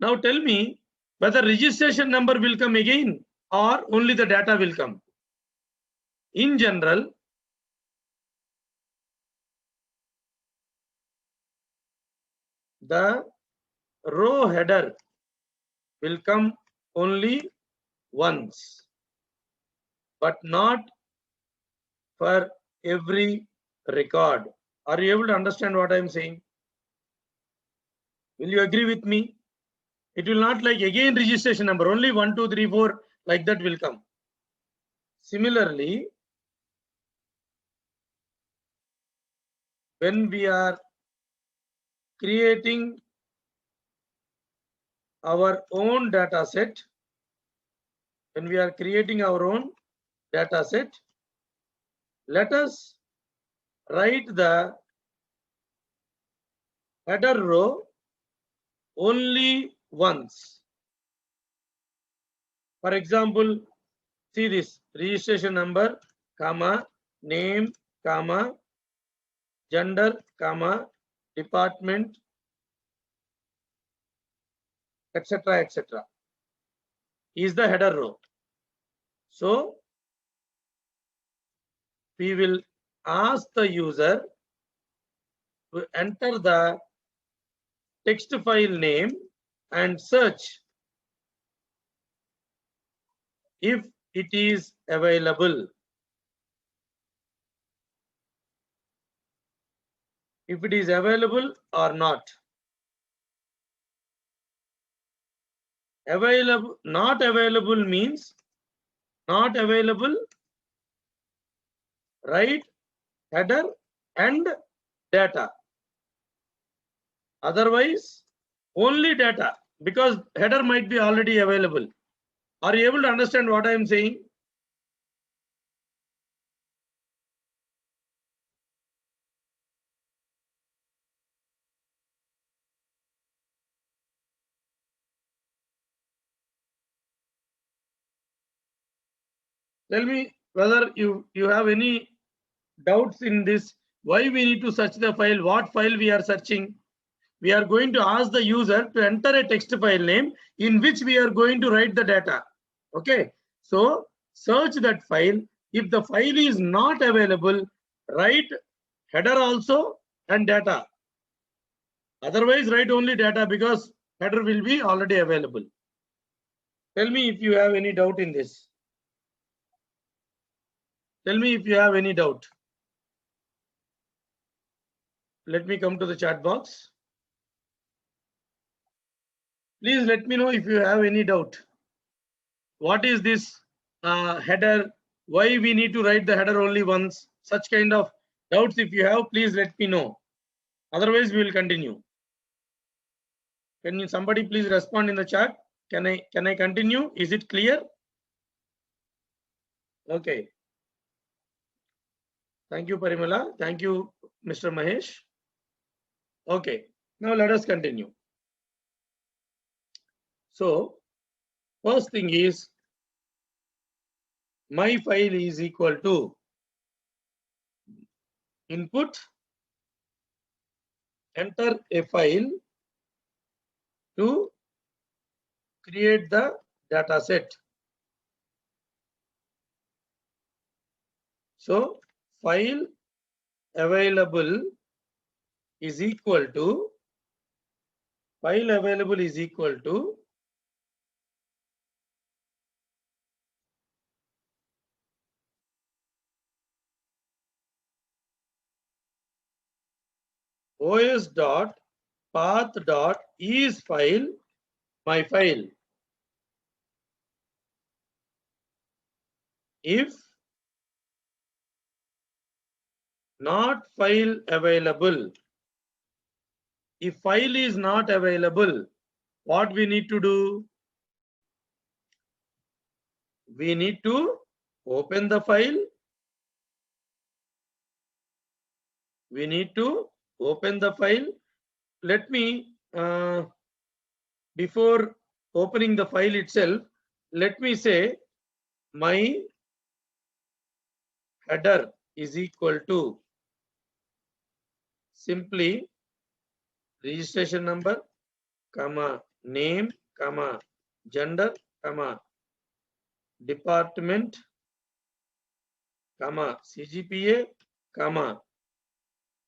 Now tell me whether registration number will come again or only the data will come. In general, the row header will come only once, but not for every record. Are you able to understand what I am saying? Will you agree with me? It will not like again registration number, only 1, 2, 3, 4 like that will come. Similarly, when we are creating our own data set, let us write the header row only once. For example, see this registration number, comma, name, comma, gender, comma, department, etc., etc. is the header row. So we will ask the user to enter the text file name and search if it is available. If it is available or not. Available, not available means not available, write header and data. Otherwise, only data, because header might be already available. Are you able to understand what I am saying? Tell me whether you have any doubts in this. Why we need to search the file? What file we are searching? We are going to ask the user to enter a text file name in which we are going to write the data. Okay. So search that file. If the file is not available, write header also and data. Otherwise, write only data because header will be already available. Tell me if you have any doubt in this. Tell me if you have any doubt. Let me come to the chat box. Please let me know if you have any doubt. What is this header? Why we need to write the header only once? Such kind of doubts if you have, please let me know. Otherwise, we will continue. Can somebody please respond in the chat? Can I continue? Is it clear? Okay. Thank you, Parimala. Thank you, Mr. Mahesh. Okay. Now let us continue. So first thing is my file is equal to input, enter a file to create the data set. So file available is equal to os.path.is file, my file. If not file available, if file is not available, what we need to do? We need to open the file. We need to open the file. Let me, before opening the file itself, let me say my header is equal to simply registration number, comma, name, comma, gender, comma, department, comma, CGPA, comma,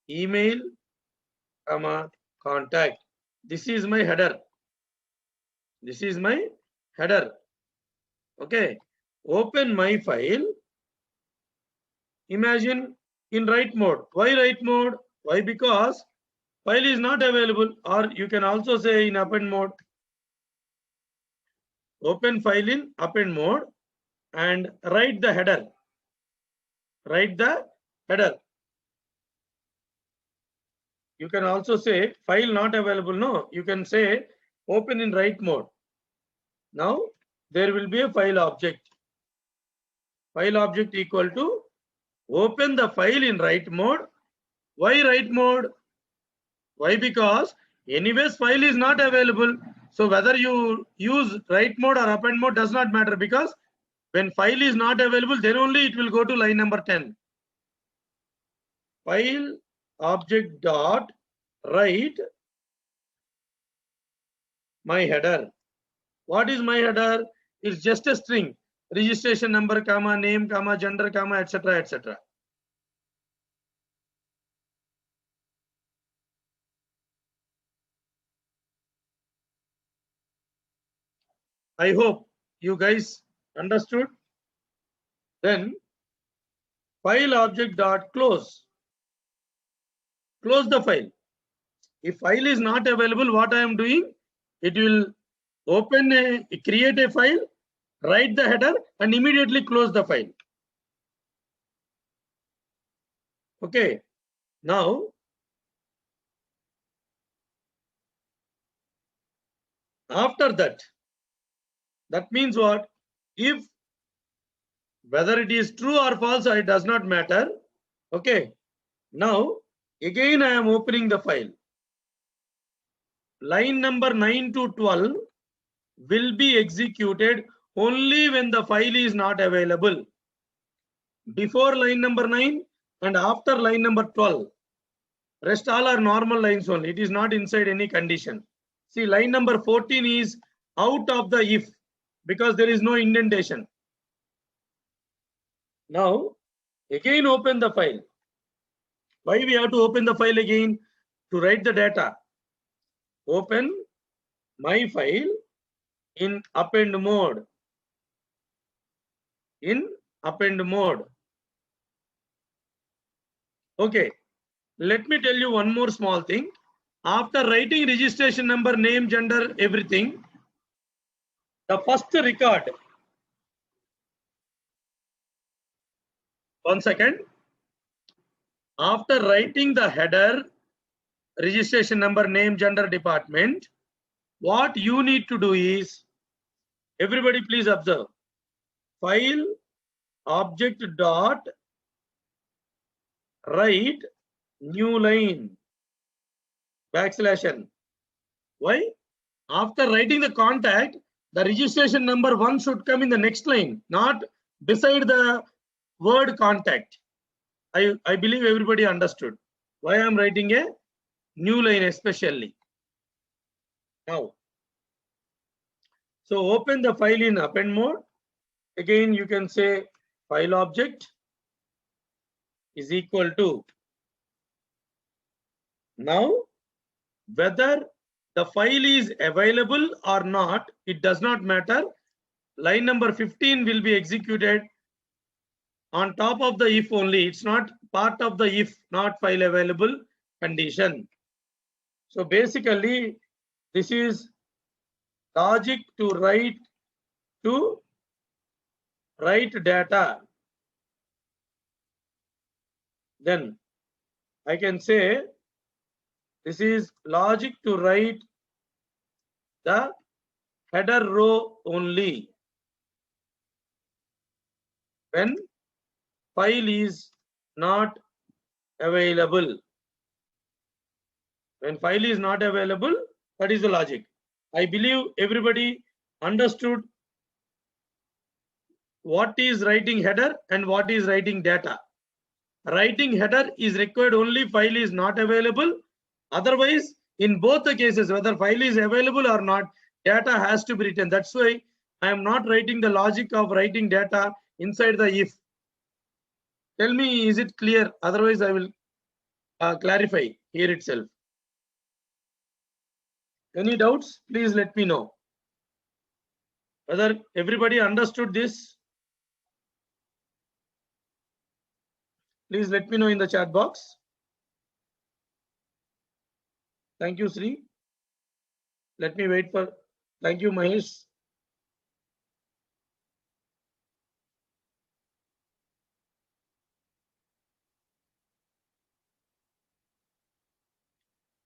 email, comma, contact. This is my header. This is my header. Okay. Open my file. Imagine in write mode. Why write mode? Why? Because file is not available, or you can also say in append mode. Open file in append mode and write the header. Write the header. You can also say file not available. No, you can say open in write mode. Now there will be a file object. File object equal to open the file in write mode. Why write mode? Why? Because anyways file is not available. So whether you use write mode or append mode does not matter, because when file is not available, then only it will go to line number 10. File object dot write my header. What is my header? It's just a string. Registration number, comma, name, comma, gender, comma, etc., etc. I hope you guys understood. Then file object dot close. Close the file. If file is not available, what I am doing? It will create a file, write the header, and immediately close the file. Okay. Now, after that, that means what? If whether it is true or false, it does not matter. Okay. Now, again, I am opening the file. Line number 9 to 12 will be executed only when the file is not available. Before line number 9 and after line number 12. Rest all are normal lines only. It is not inside any condition. See, line number 14 is out of the if because there is no indentation. Now, again open the file. Why we have to open the file again? To write the data. Open my file in append mode. In append mode. Okay. Let me tell you one more small thing. After writing registration number, name, gender, everything, the first record. 1 second. After writing the header, registration number, name, gender, department, what you need to do is, everybody please observe, file object dot write new line \n. Why? After writing the contact, the registration number 1 should come in the next line, not beside the word contact. I believe everybody understood why I am writing a new line especially. Now, so open the file in append mode. Again, you can say file object is equal to. Now, whether the file is available or not, it does not matter. Line number 15 will be executed on top of the if only. It's not part of the if not file available condition. So basically, this is logic to write data. Then I can say this is logic to write the header row only when file is not available. When file is not available, that is the logic. I believe everybody understood what is writing header and what is writing data. Writing header is required only file is not available. Otherwise, in both the cases, whether file is available or not, data has to be written. That's why I am not writing the logic of writing data inside the if. Tell me, is it clear? Otherwise, I will clarify here itself. Any doubts? Please let me know. Whether everybody understood this? Please let me know in the chat box. Thank you, Sri. Let me wait for. Thank you, Mahesh.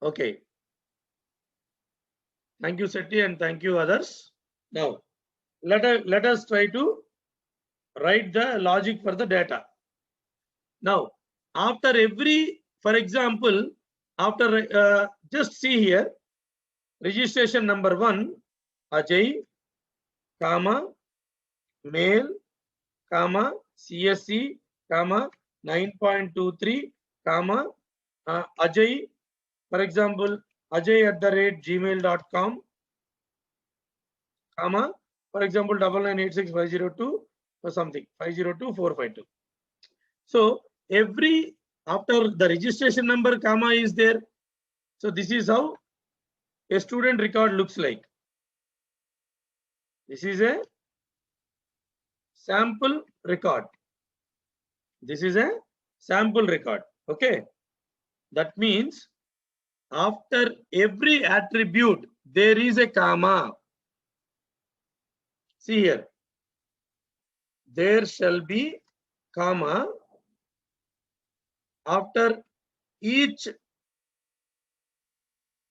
Okay. Thank you, Seti, and thank you, others. Now, let us try to write the logic for the data. Now, after every, for example, after just see here, registration number 1, Ajay, comma, male, comma, CSC, comma, 9.23, comma, Ajay, for example, ajay@gmail.com, comma, for example, 9986502 or something, 502452. So every after the registration number, comma is there. So this is how a student record looks like. This is a sample record. This is a sample record. Okay. That means after every attribute, there is a comma. See here. There shall be comma after each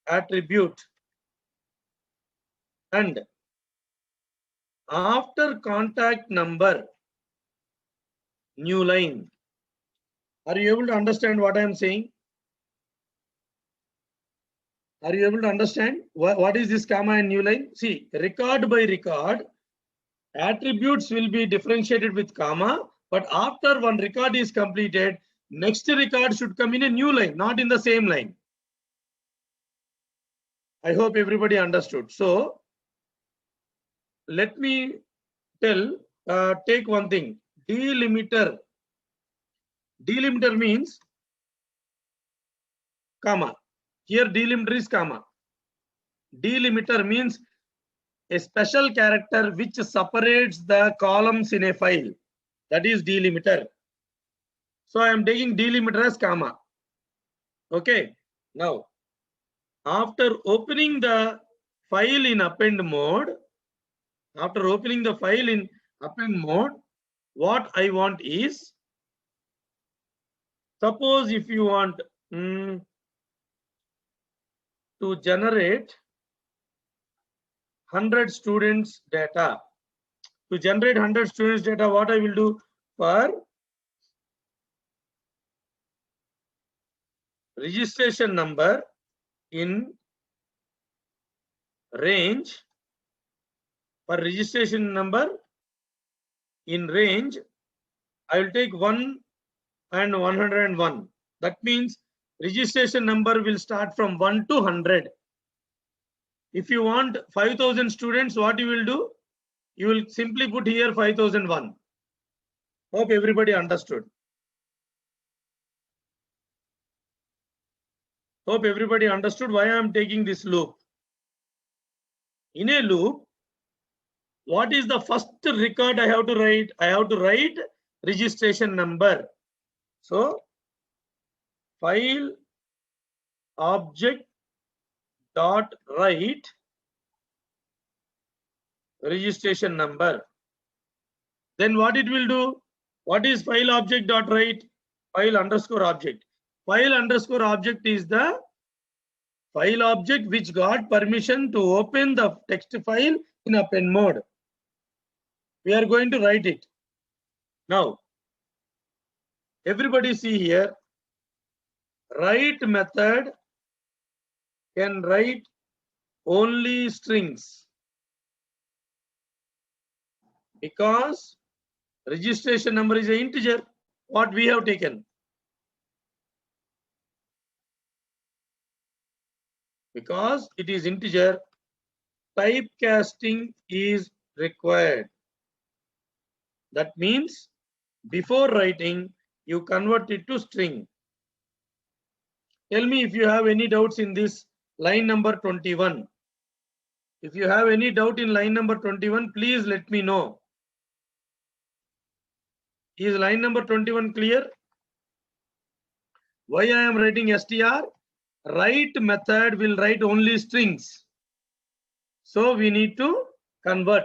attribute, and after contact number, new line. Are you able to understand what I am saying? Are you able to understand what is this comma and new line? See, record by record, attributes will be differentiated with comma, but after one record is completed, next record should come in a new line, not in the same line. I hope everybody understood. So let me take one thing. Delimiter. Delimiter means comma. Here delimiter is comma. Delimiter means a special character which separates the columns in a file. That is delimiter. So I am taking delimiter as comma. Okay. Now, after opening the file in append mode, what I want is, suppose if you want to generate 100 students data. To generate 100 students data, what I will do, for registration number in range, I will take 1 and 101. That means registration number will start from 1 to 100. If you want 5,000 students, what you will do? You will simply put here 5001. Hope everybody understood. Hope everybody understood why I am taking this loop. In a loop, what is the first record I have to write? I have to write registration number. So file object dot write registration number. Then what it will do? What is file object dot write? File underscore object. File underscore object is the file object which got permission to open the text file in append mode. We are going to write it. Now, everybody see here, write method can write only strings because registration number is an integer, what we have taken. Because it is integer, typecasting is required. That means before writing, you convert it to string. Tell me if you have any doubts in this line number 21. If you have any doubt in line number 21, please let me know. Is line number 21 clear? Why I am writing str? Write method will write only strings. So we need to convert.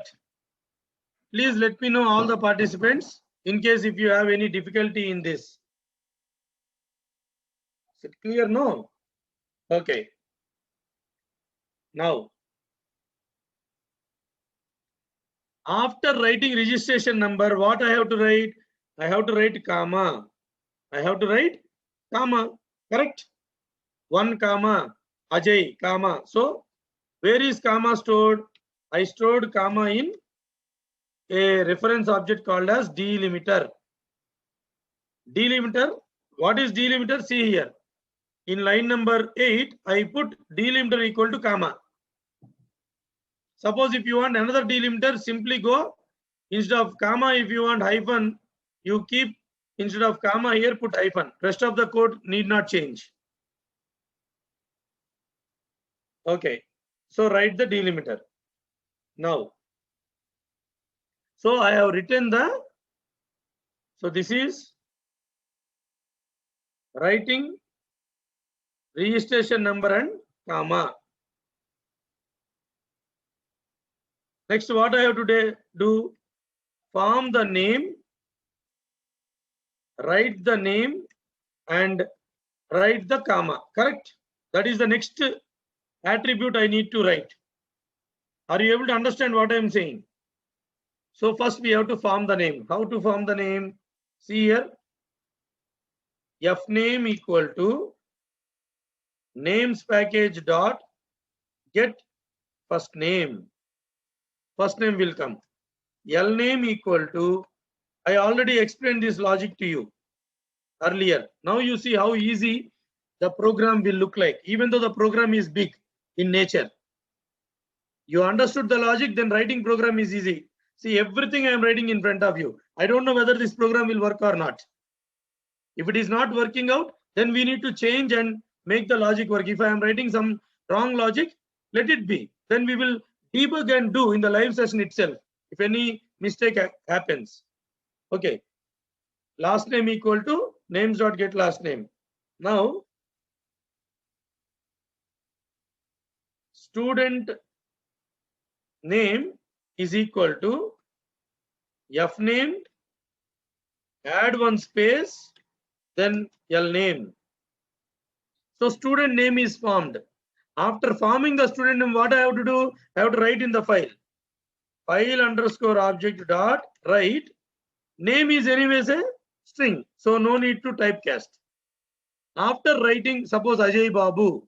Please let me know, all the participants, in case if you have any difficulty in this. Is it clear? No? Okay. Now, after writing registration number, what I have to write? I have to write comma. I have to write comma. Correct? 1 comma Ajay comma. So where is comma stored? I stored comma in a reference object called as delimiter. Delimiter. What is delimiter? See here. In line number 8, I put delimiter equal to comma. Suppose if you want another delimiter, simply go instead of comma. If you want hyphen, you keep instead of comma here, put hyphen. Rest of the code need not change. Okay. So write the delimiter. Now, So I have written so this is writing registration number and comma. Next, what I have to do, form the name, write the name and write the comma, correct? That is the next attribute I need to write. Are you able to understand what I am saying? So first we have to form the name. How to form the name? See here, fname equal to names package dot get first name. First name will come. Lname equal to, I already explained this logic to you earlier. Now you see how easy the program will look like, even though the program is big in nature. You understood the logic, then writing program is easy. See, everything I am writing in front of you. I don't know whether this program will work or not. If it is not working out, then we need to change and make the logic work. If I am writing some wrong logic, let it be. Then we will debug and do in the live session itself if any mistake happens. Okay. Last name equal to names.get last name. Now, student name is equal to fname, add one space, then lname. So student name is formed. After forming the student name, what I have to do? I have to write in the file. File underscore object dot write. Name is anyways a string, so no need to typecast. After writing, suppose Ajay Babu,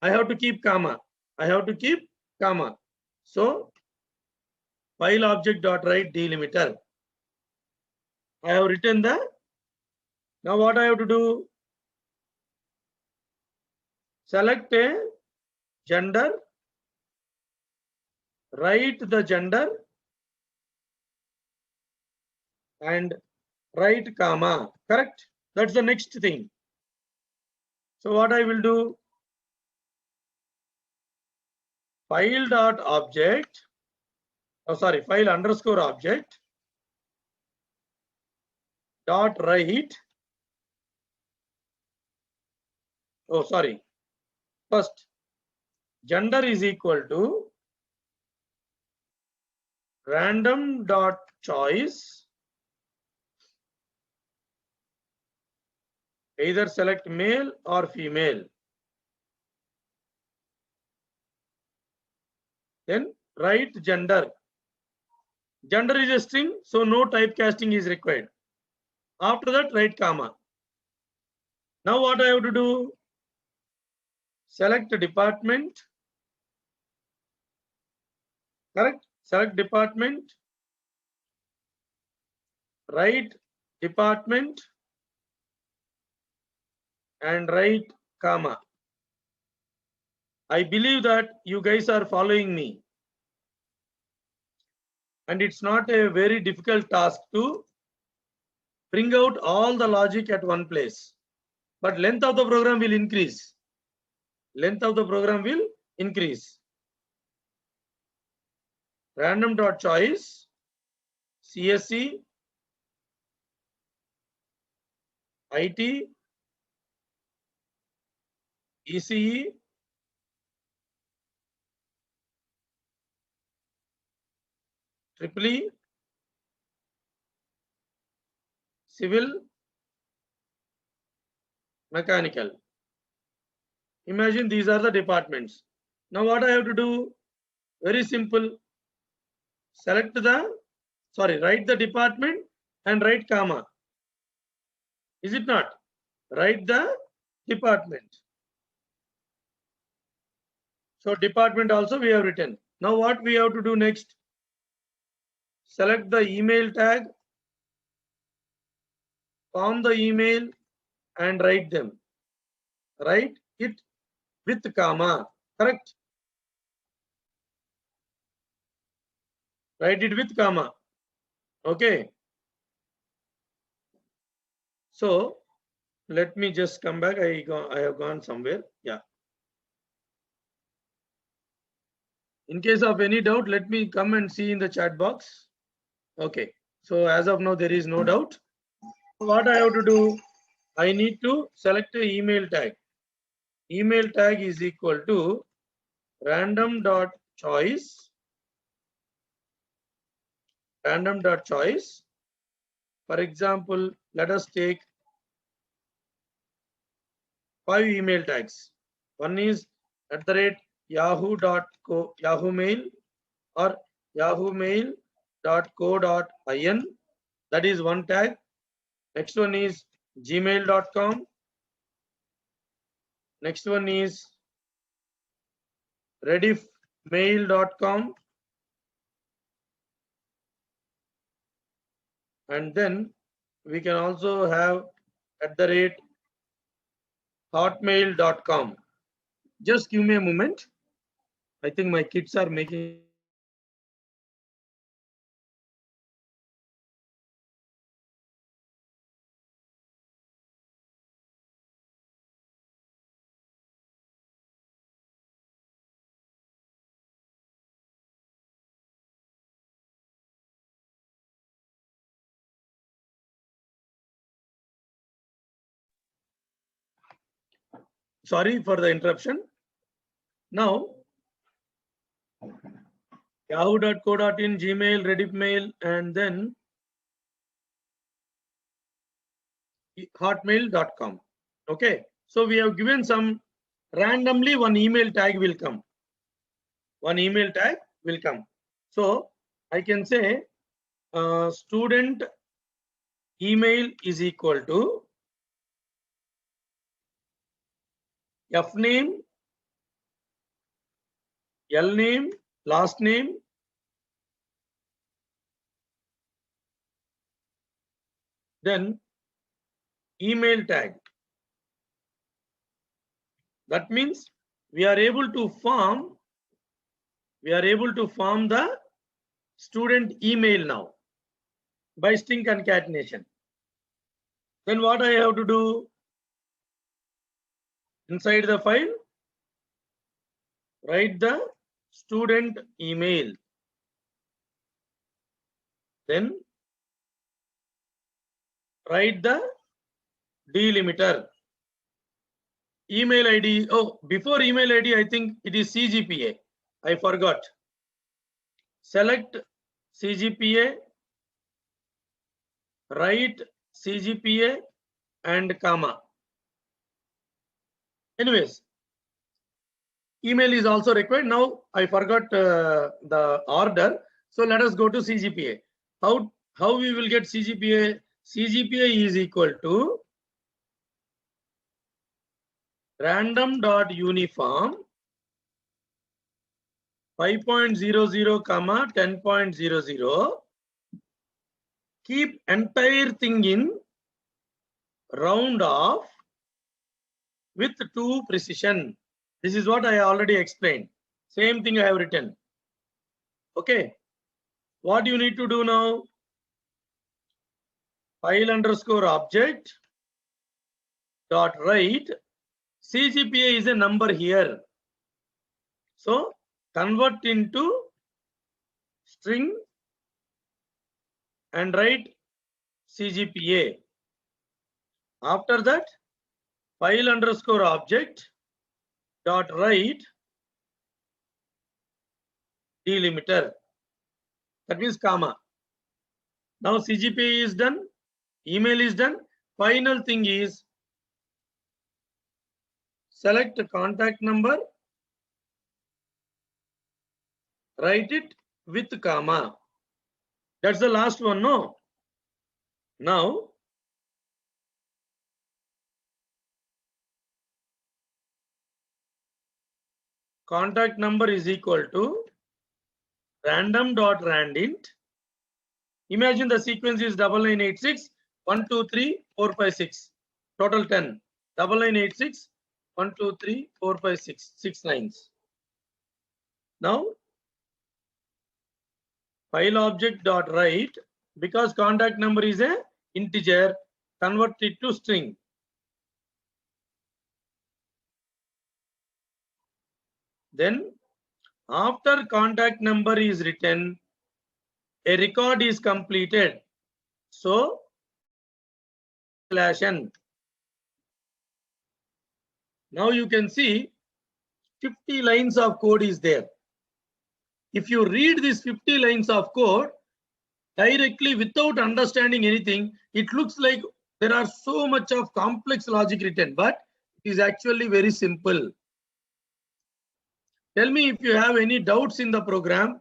I have to keep comma. I have to keep comma. So file object dot write delimiter. I have written the. Now what I have to do? Select a gender, write the gender and write comma, correct? That's the next thing. So what I will do? File dot object, file underscore object dot write. First, gender is equal to random dot choice. Either select male or female. Then write gender. Gender is a string, so no typecasting is required. After that, write comma. Now what I have to do? Select department. Correct? Select department. Write department and write comma. I believe that you guys are following me. And it's not a very difficult task to bring out all the logic at one place. But length of the program will increase. Length of the program will increase. Random dot choice, CSE, IT, ECE, EEE, civil, mechanical. Imagine these are the departments. Now what I have to do? Very simple. Write the department and write comma. Is it not? Write the department. So department also we have written. Now what we have to do next? Select the email tag, form the email and write them. Write it with comma, correct? Write it with comma. Okay. So let me just come back. I have gone somewhere. Yeah. In case of any doubt, let me come and see in the chat box. Okay. So as of now, there is no doubt. What I have to do, I need to select a email tag. Email tag is equal to random dot choice. Random dot choice. For example, let us take 5 email tags. One is @yahoo.co, Yahoo Mail, or yahoomail.co.in. That is one tag. Next one is gmail.com. Next one is rediffmail.com. And then we can also have @hotmail.com. Just give me a moment. I think my kids are making. Sorry for the interruption. Now, yahoo.co.in, Gmail, Rediffmail, and then hotmail.com. Okay. So we have given some randomly one email tag will come. One email tag will come. So I can say student email is equal to F name, L name, last name, then email tag. That means we are able to form the student email now by string concatenation. Then what I have to do inside the file? Write the student email. Then write the delimiter. Email ID. Oh, before email ID, I think it is CGPA. I forgot. Select CGPA, write CGPA and comma. Anyways, email is also required. Now I forgot the order. So let us go to CGPA. How we will get CGPA? CGPA is equal to random.uniform 5.00 comma 10.00. Keep entire thing in round off with 2 precision. This is what I already explained. Same thing I have written. Okay. What you need to do now? File underscore object dot write. CGPA is a number here. So convert into string and write CGPA. After that, file underscore object dot write delimiter. That means comma. Now CGPA is done, email is done. Final thing is select the contact number, write it with comma. That's the last one, no? Now contact number is equal to random.randint. Imagine the sequence is 9986 123 456. Total 10. 9986 123 456 6 lines. Now file object dot write, because contact number is a integer, convert it to string. Then after contact number is written, a record is completed. So, installation. Now you can see 50 lines of code is there. If you read these 50 lines of code directly without understanding anything, it looks like there are so much of complex logic written, but it is actually very simple. Tell me if you have any doubts in the program.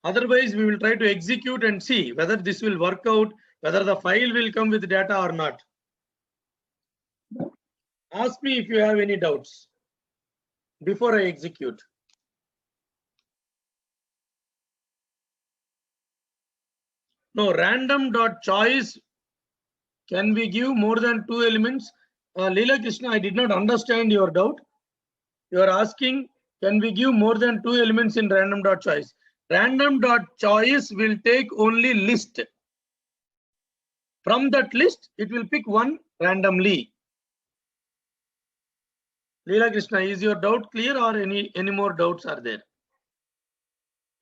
Otherwise, we will try to execute and see whether this will work out, whether the file will come with data or not. Ask me if you have any doubts before I execute. No, random.choice. Can we give more than 2 elements? Leela Krishna, I did not understand your doubt. You are asking, can we give more than 2 elements in random.choice? Random.choice will take only list. From that list, it will pick one randomly. Leela Krishna, is your doubt clear or any more doubts are there?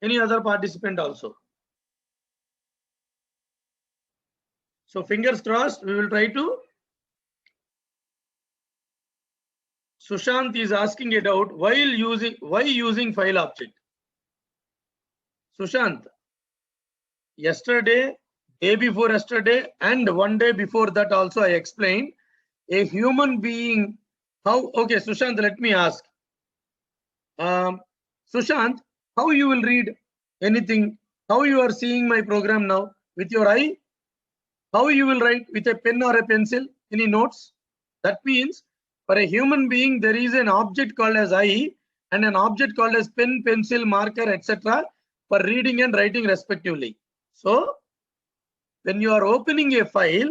Any other participant also? So fingers crossed, we will try to. Sushant is asking a doubt, why using file object? Sushant, yesterday, day before yesterday, and one day before that also I explained, a human being, how, okay, Sushant, let me ask. Sushant, how you will read anything? How you are seeing my program now? With your eye? How you will write? With a pen or a pencil? Any notes? That means for a human being, there is an object called as eye and an object called as pen, pencil, marker, etc. for reading and writing respectively. So when you are opening a file,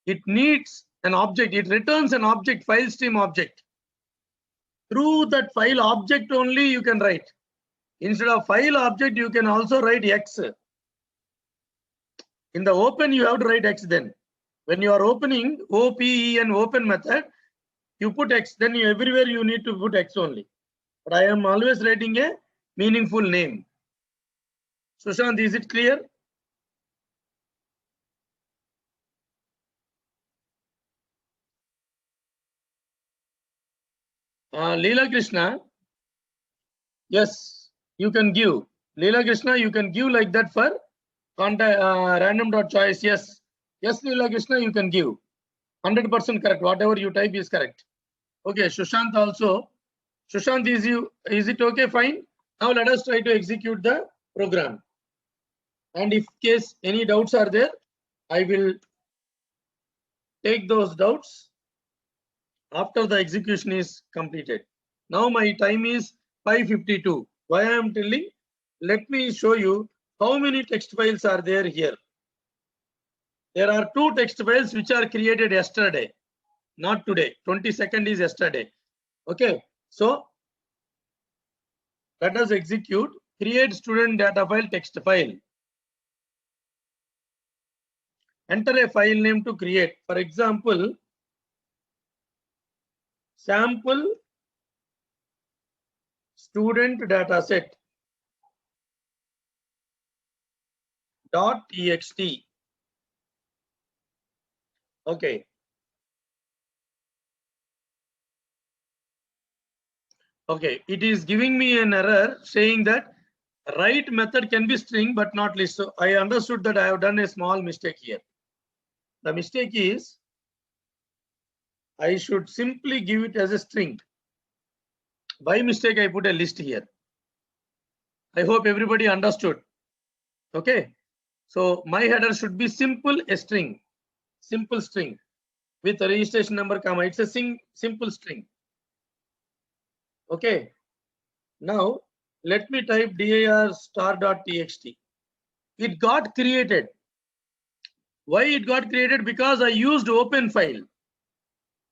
it needs an object. It returns an object, file stream object. Through that file object only you can write. Instead of file object, you can also write X. In the open, you have to write X then. When you are opening OPEN open method, you put X, then everywhere you need to put X only. But I am always writing a meaningful name. Sushant, is it clear? Leela Krishna, yes, you can give. Leela Krishna, you can give like that for random.choice. Yes, yes, Leela Krishna, you can give. 100% correct. Whatever you type is correct. Okay, Sushant also. Sushant, is it okay? Fine. Now let us try to execute the program. And if case any doubts are there, I will take those doubts after the execution is completed. Now my time is 5:52. Why I am telling? Let me show you how many text files are there here. There are 2 text files which are created yesterday, not today. 22nd is yesterday. Okay, so let us execute create student data file text file. Enter a file name to create. For example, sample student dataset .txt. Okay. Okay, it is giving me an error saying that write method can be string but not list. So I understood that I have done a small mistake here. The mistake is I should simply give it as a string. By mistake, I put a list here. I hope everybody understood. Okay. So my header should be simple a string, simple string with a registration number, comma. It's a simple string. Okay. Now let me type dir star.txt. It got created. Why it got created? Because I used open file.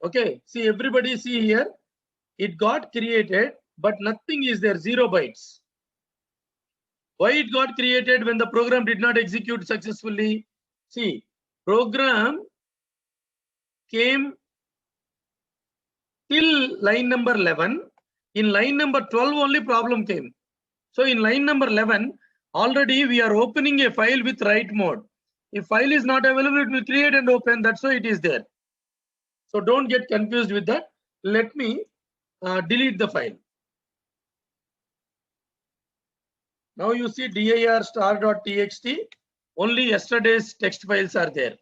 Okay. See, everybody see here. It got created, but nothing is there, 0 bytes. Why it got created when the program did not execute successfully? See, program came till line number 11. In line number 12 only problem came. So in line number 11, Already we are opening a file with write mode. If file is not available, it will create and open. That's why it is there. So don't get confused with that. Let me delete the file. Now you see dir star.txt. Only yesterday's text files are there.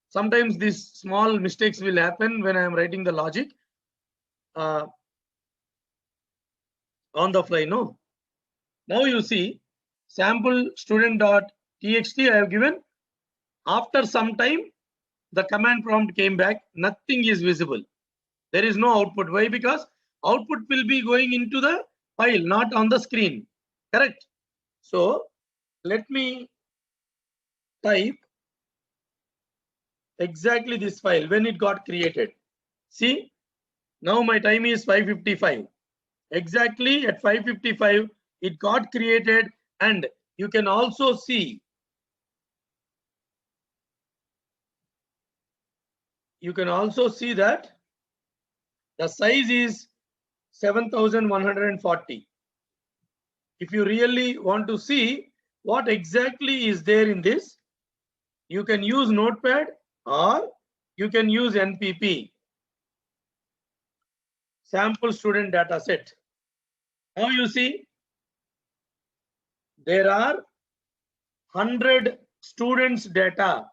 Sometimes these small mistakes will happen when I am writing the logic on the fly. No. Now you see sample student.txt I have given. After some time, the command prompt came back. Nothing is visible. There is no output. Why? Because output will be going into the file, not on the screen. Correct? So let me type exactly this file when it got created. See, now my time is 5:55. Exactly at 5:55, it got created, and you can also see. You can also see that the size is 7,140. If you really want to see what exactly is there in this, you can use Notepad or you can use NPP, sample student data set. Now you see there are 100 students data.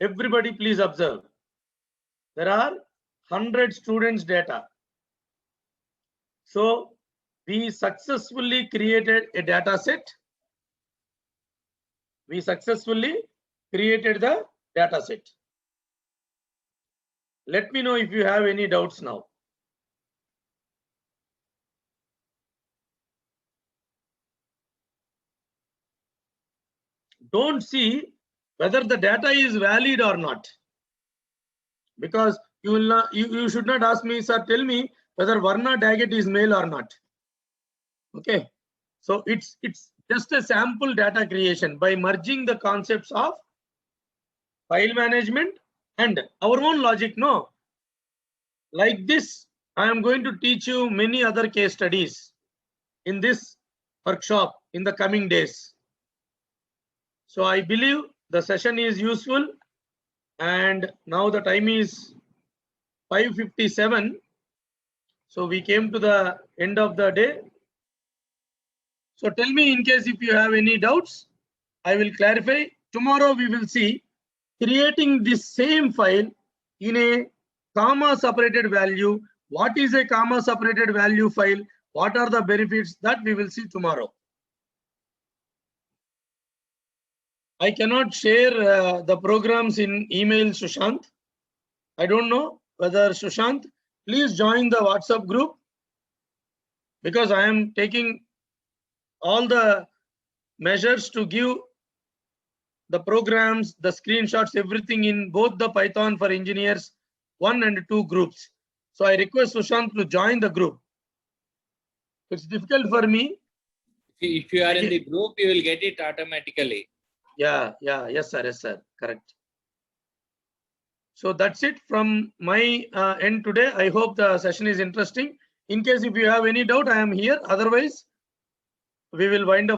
Everybody please observe. There are 100 students data. So we successfully created a data set. We successfully created the data set. Let me know if you have any doubts now. Don't see whether the data is valid or not, because you will not, you should not ask me, sir, tell me whether Varna Daggett is male or not. Okay, so it's just a sample data creation by merging the concepts of file management and our own logic. No, like this, I am going to teach you many other case studies in this workshop in the coming days. So I believe the session is useful, and now the time is 5:57. So we came to the end of the day. So tell me in case if you have any doubts, I will clarify. Tomorrow we will see creating this same file in a comma separated value. What is a comma separated value file? What are the benefits? That we will see tomorrow. I cannot share the programs in email, Sushant. I don't know whether Sushant, please join the WhatsApp group, because I am taking all the measures to give the programs, the screenshots, everything in both the Python for Engineers 1 and 2 groups. So I request Sushant to join the group. It's difficult for me. If you are in the group, you will get it automatically. Yeah, yes sir, correct. So that's it from my end today. I hope the session is interesting. In case if you have any doubt, I am here. Otherwise, we will wind up.